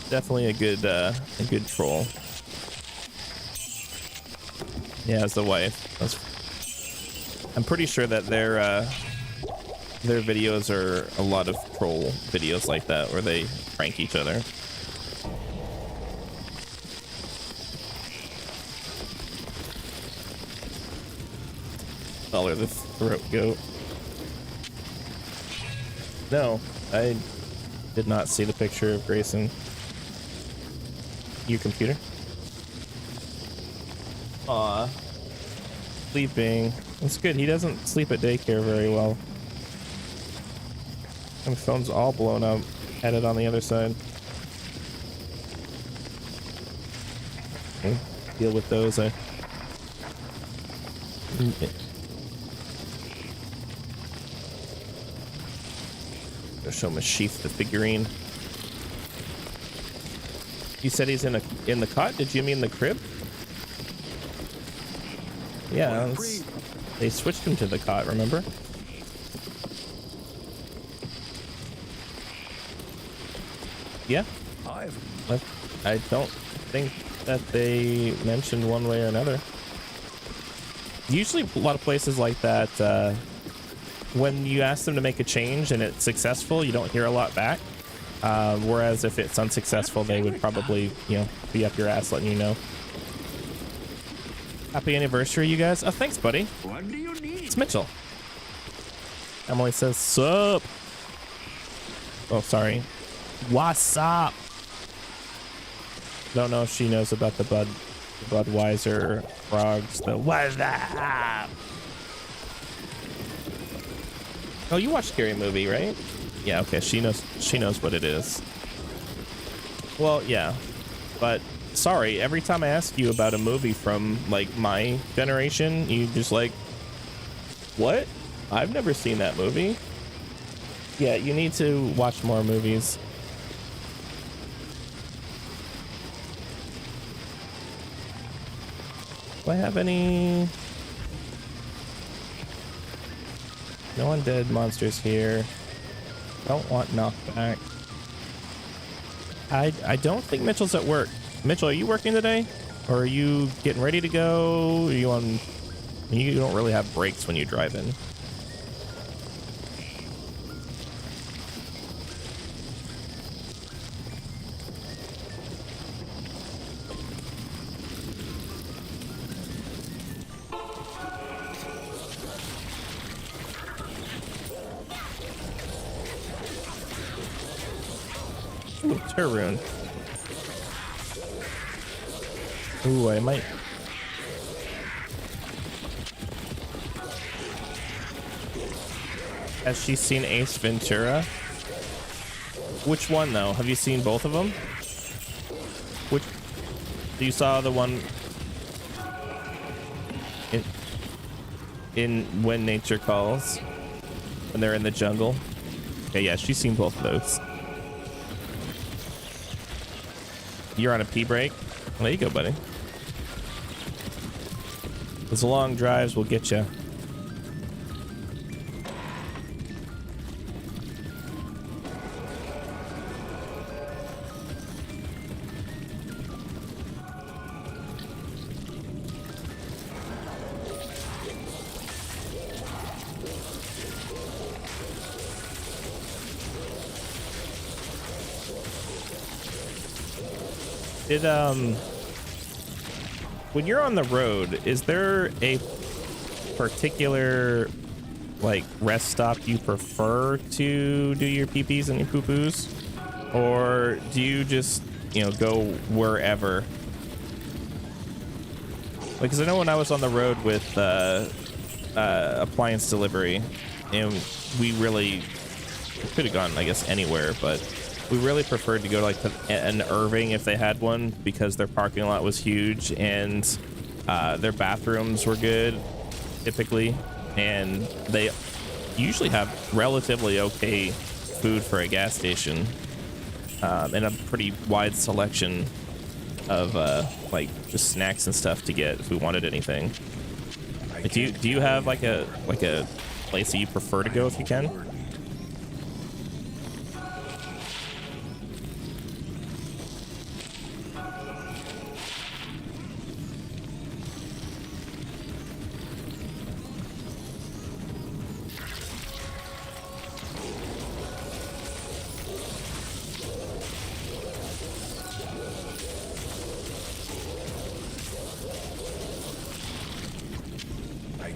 Definitely a good troll. Yeah, it's the wife. I'm pretty sure that their videos are a lot of troll videos like that, where they prank each other. Call her the throat goat. No, I did not see the picture of Grayson. Your computer? Aw. Sleeping. That's good. He doesn't sleep at daycare very well. My phone's all blown up. Had it on the other side. Okay. Deal with those. Go show Mashif the figurine. You said he's in the cot? Did you mean the crib? Yeah, they switched him to the cot, remember? Yeah. I don't think that they mentioned one way or another. Usually a lot of places like that, when you ask them to make a change and it's successful, you don't hear a lot back. Whereas if it's unsuccessful, they would probably, you know, be up your ass letting you know. Happy anniversary, you guys. Oh, thanks, buddy. What do you need? It's Mitchell. Emily says, sup. Oh, sorry. What's up? Don't know if she knows about the Budweiser frogs. The what's that? Oh, you watched Scary Movie, right? Yeah, okay. She knows what it is. Well, yeah. But sorry, every time I ask you about a movie from like my generation, you just like, what? I've never seen that movie. Yeah, you need to watch more movies. Do I have any? No undead monsters here. Don't want knockback. I don't think Mitchell's at work. Mitchell, are you working today? Or are you getting ready to go? Are you on? You don't really have breaks when you drive in. Ooh, Turrune. Ooh, I might. Has she seen Ace Ventura? Which one though? Have you seen both of them? Which? You saw the one in When Nature Calls, when they're in the jungle. Okay, yeah, she's seen both of those. You're on a pee break? Well, there you go, buddy. Those long drives will get you. Did when you're on the road, is there a particular like rest stop you prefer to do your pee-pees and your poo-poos, or do you just, you know, go wherever? Because I know when I was on the road with appliance delivery, and we really could have gone, I guess, anywhere, but we really preferred to go to like an Irving if they had one, because their parking lot was huge and their bathrooms were good typically, and they usually have relatively okay food for a gas station, and a pretty wide selection of like just snacks and stuff to get if we wanted anything. Like, do you have like a place that you prefer to go if you can?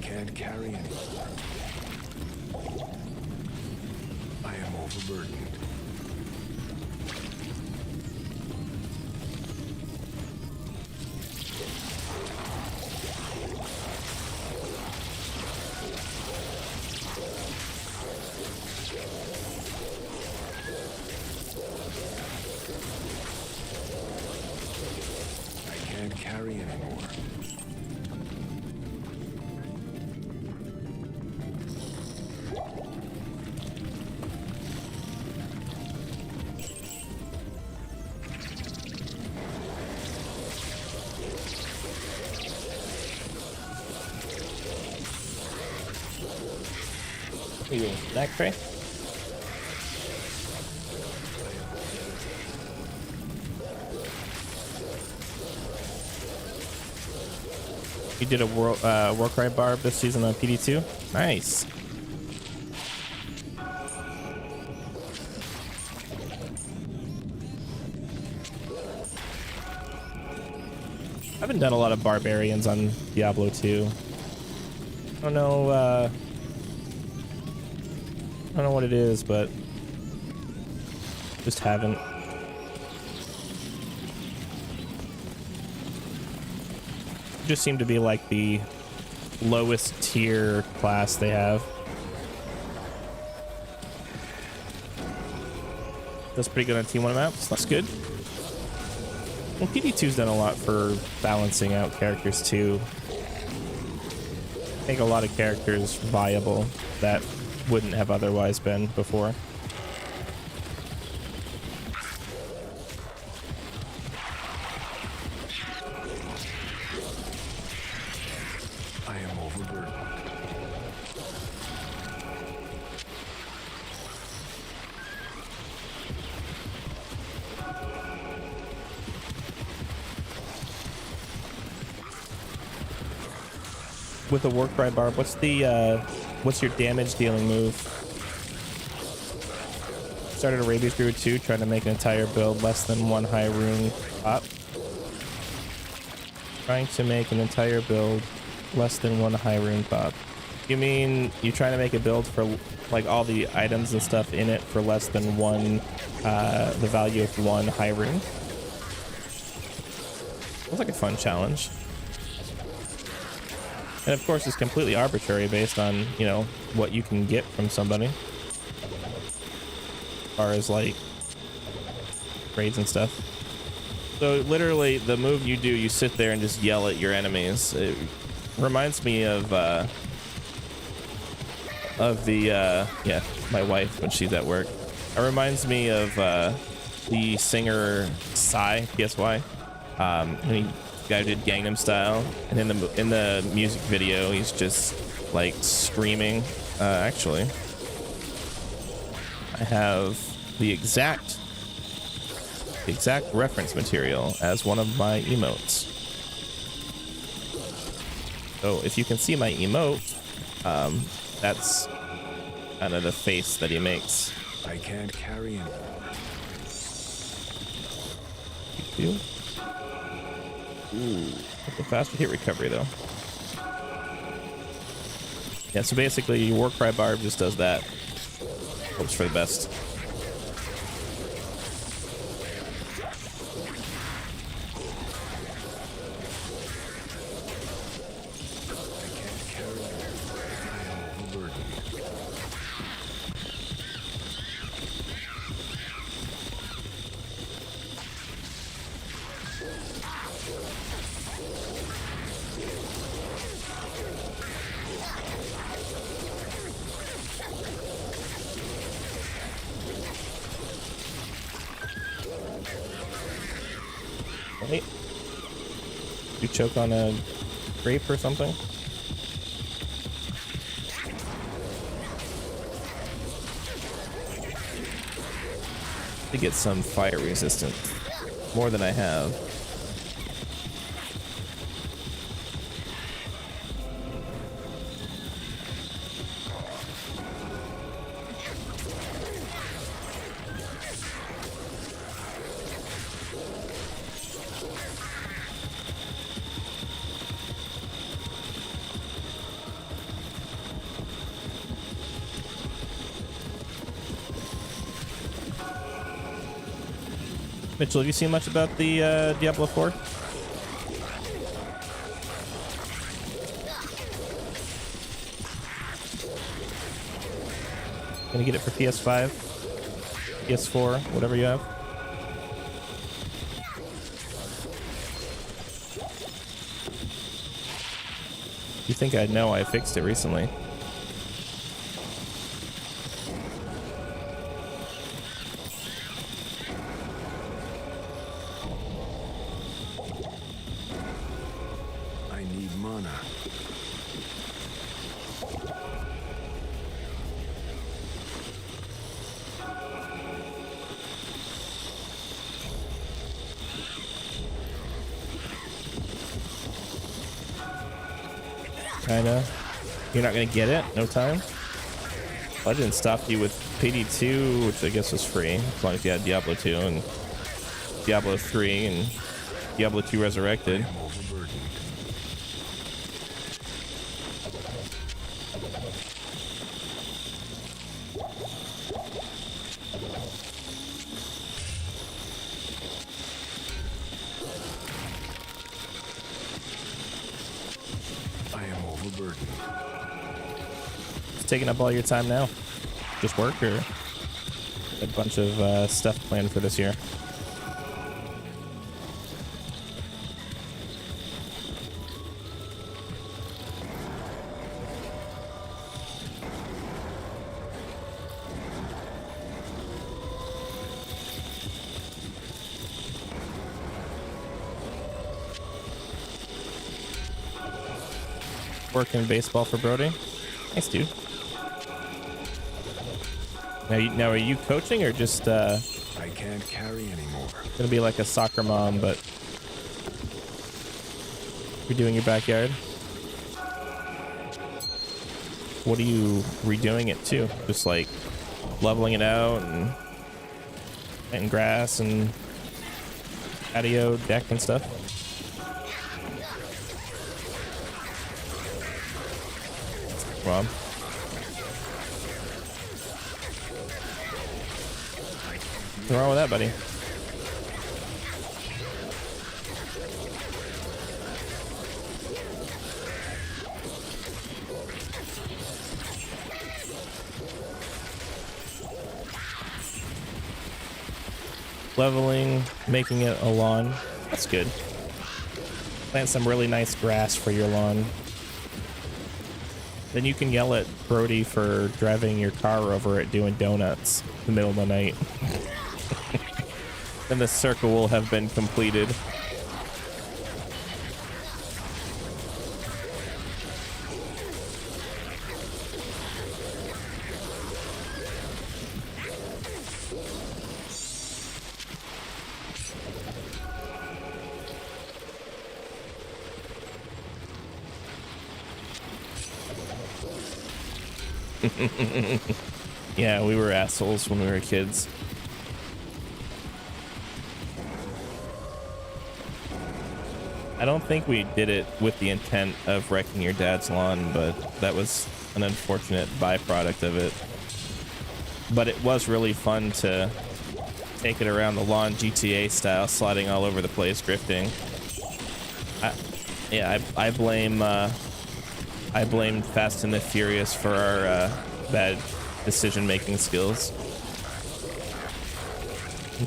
Can't carry anymore. I am overburdened. I can't carry anymore. What are you doing? Snack tray? You did a Warcry barb this season on PD2? Nice. I haven't done a lot of barbarians on Diablo 2. I don't know, I don't know what it is, but just haven't. Just seem to be like the lowest tier class they have. That's pretty good on T1 maps. That's good. Well, PD2's done a lot for balancing out characters too. Make a lot of characters viable that wouldn't have otherwise been before. I am overburdened. With a Warcry barb, what's your damage dealing move? Started a Rabies Druid 2, trying to make an entire build less than 1 high rune pop. Trying to make an entire build less than 1 high rune pop. You mean you're trying to make a build for like all the items and stuff in it for less than 1, the value of 1 high rune? Looks like a fun challenge. And of course, it's completely arbitrary based on, you know, what you can get from somebody. As far as like raids and stuff. So literally the move you do, you sit there and just yell at your enemies. It reminds me of the, yeah, my wife when she's at work. It reminds me of the singer Psy, PSY. He guy did Gangnam Style, and in the music video he's just like screaming. Actually, I have the exact reference material as one of my emotes. So if you can see my emote, that's kind of the face that he makes. I can't carry anymore. You? Ooh, the faster hit recovery though. Yeah, so basically your Warcry Barb just does that. Hopes for the best. Wait. You choke on a grape or something? To get some fire resistance. More than I have. Mitchell, have you seen much about the Diablo 4? Gonna get it for PS5, PS4, whatever you have. You think I'd know? I fixed it recently. I need mana. Kinda. You're not gonna get it? No time? Well, I didn't stop you with PD2, which I guess was free, as long as you had Diablo 2 and Diablo 3 and Diablo 2 Resurrected. I am overburdened. It's taking up all your time now. Just work or a bunch of stuff planned for this year? Working baseball for Brody. Nice, dude. Now, are you coaching or just I can't carry anymore. gonna be like a soccer mom, but you're doing your backyard? What are you redoing it to? Just like leveling it out and planting grass and patio deck and stuff? Rob. What's wrong with that, buddy? Leveling, making it a lawn. That's good. Plant some really nice grass for your lawn. Then you can yell at Brody for driving your car over it doing donuts in the middle of the night. Then the circle will have been completed. Yeah, we were assholes when we were kids. I don't think we did it with the intent of wrecking your dad's lawn, but that was an unfortunate byproduct of it. But it was really fun to take it around the lawn GTA style, sliding all over the place, drifting. I blame Fast and the Furious for our bad decision-making skills.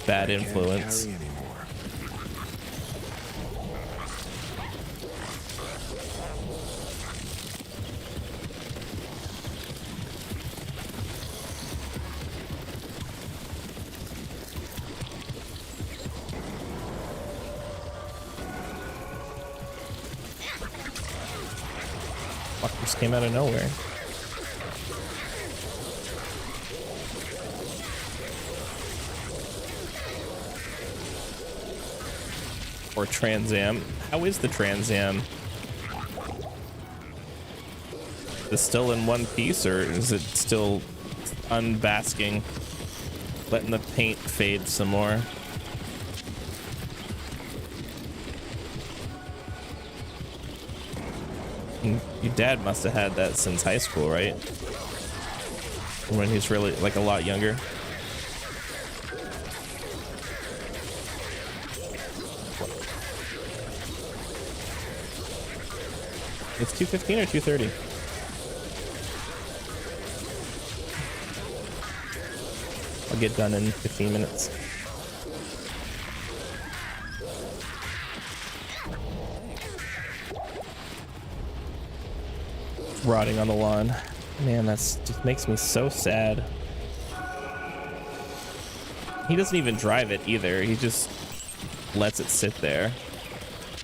Bad influence. Fuck, just came out of nowhere. Or Trans Am. How is the Trans Am? Is it still in one piece, or is it still unbasking? Letting the paint fade some more. Your dad must have had that since high school, right? When he's really like a lot younger. It's 2:15 or 2:30? I'll get done in 15 minutes. Rotting on the lawn. Man, that's just makes me so sad. He doesn't even drive it either. He just lets it sit there.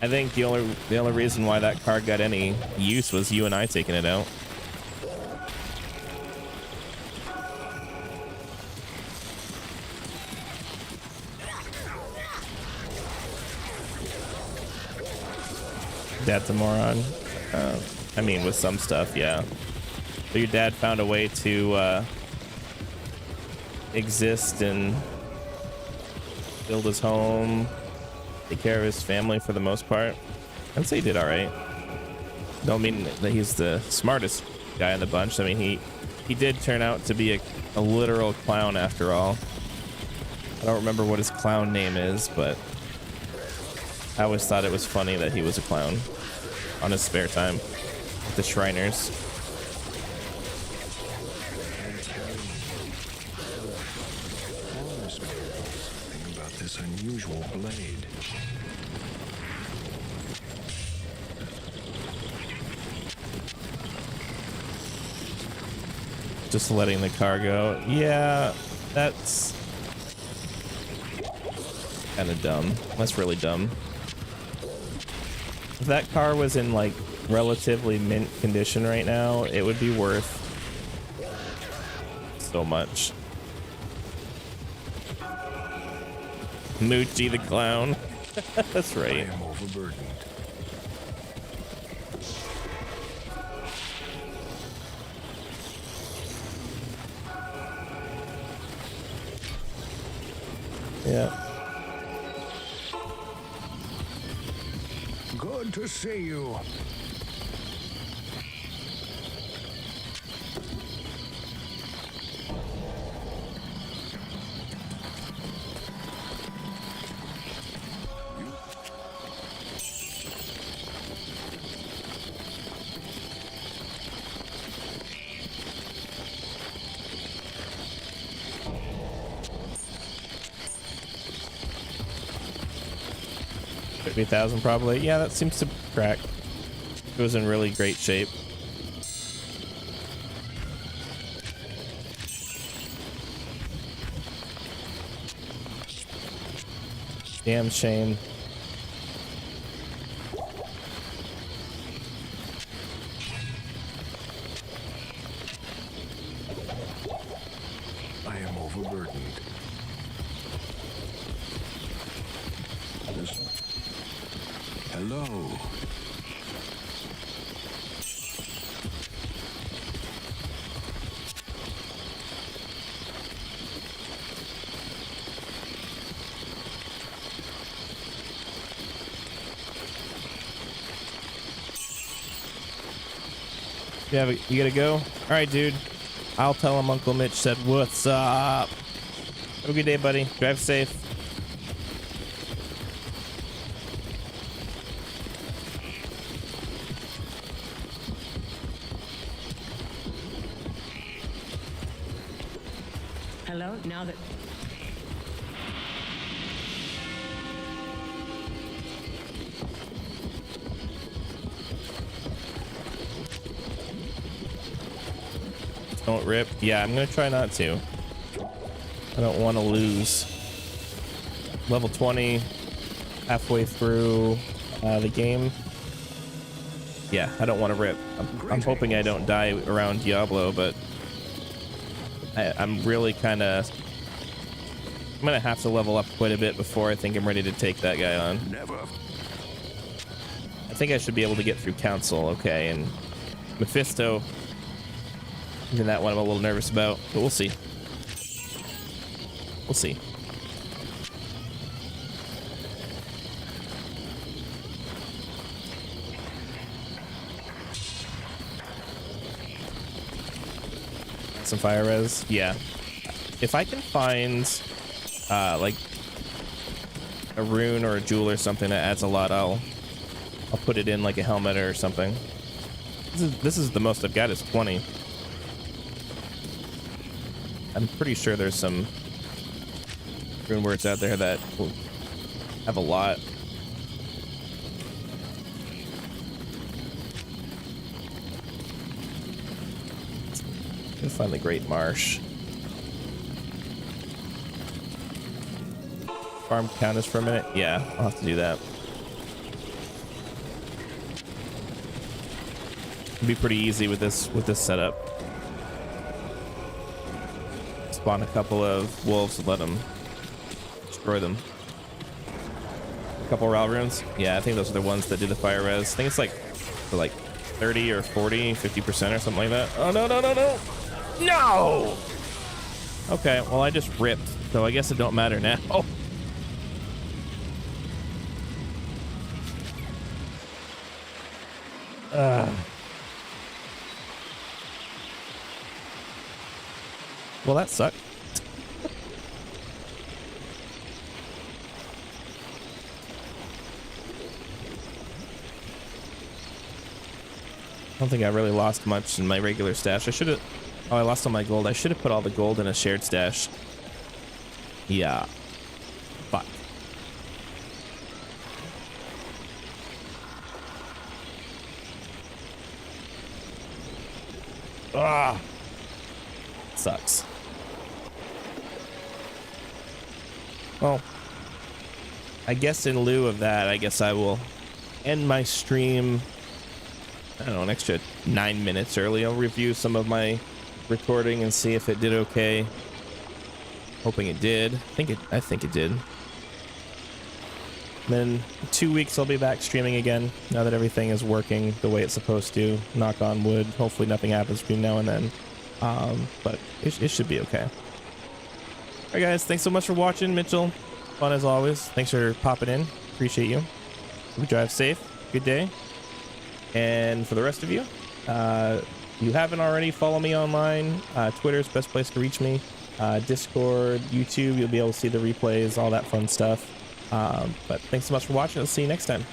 I think the only reason why that car got any use was you and I taking it out. Dad's a moron. I mean, with some stuff, yeah. So your dad found a way to exist and build his home, take care of his family for the most part. I'd say he did all right. Don't mean that he's the smartest guy in the bunch. I mean, he did turn out to be a literal clown after all. I don't remember what his clown name is, but I always thought it was funny that he was a clown on his spare time. The Shriners. Think about this unusual blade. Just letting the car go. Yeah, that's kind of dumb. That's really dumb. If that car was in like relatively mint condition right now, it would be worth so much. Moochie the clown. That's right. I am overburdened. Yeah. Good to see you. $50,000 probably. Yeah, that seems to crack. It was in really great shape. Damn shame. I am overburdened. Hello. Yeah, you gotta go. All right, dude. I'll tell him Uncle Mitch said what's up. Have a good day, buddy. Drive safe. Hello, now that... Don't rip. Yeah, I'm gonna try not to. I don't want to lose. Level 20, halfway through the game. Yeah, I don't want to rip. I'm hoping I don't die around Diablo, but I'm really kind of... I'm gonna have to level up quite a bit before I think I'm ready to take that guy on. Never. I think I should be able to get through Council, okay, and Mephisto. Even that one I'm a little nervous about, but we'll see. We'll see. Some fire res, yeah. If I can find like a rune or a jewel or something that adds a lot, I'll put it in like a helmet or something. This is the most I've got is 20. I'm pretty sure there's some rune words out there that will have a lot. Gonna find the Great Marsh. Farm counters for a minute? Yeah, I'll have to do that. It'll be pretty easy with this setup. Spawn a couple of wolves and let them destroy them. A couple raw runes. Yeah, I think those are the ones that do the fire res. I think it's like for like 30 or 40, 50% or something like that. Oh no, no, no, no! No! Okay, well I just ripped, so I guess it don't matter now. Well, that sucked. I don't think I really lost much in my regular stash. I should have... Oh, I lost all my gold. I should have put all the gold in a shared stash. Yeah. Fuck. Ah! Sucks. Well, I guess in lieu of that, I guess I will end my stream, I don't know, an extra 9 minutes early. I'll review some of my recording and see if it did okay. Hoping it did. I think it did. Then in 2 weeks I'll be back streaming again, now that everything is working the way it's supposed to. Knock on wood. Hopefully nothing happens between now and then. But it should be okay. Alright guys, thanks so much for watching. Mitchell, fun as always. Thanks for popping in. Appreciate you. We drive safe. Good day. And for the rest of you, you haven't already, follow me online. Twitter's the best place to reach me. Discord, YouTube, you'll be able to see the replays, all that fun stuff. But thanks so much for watching. I'll see you next time.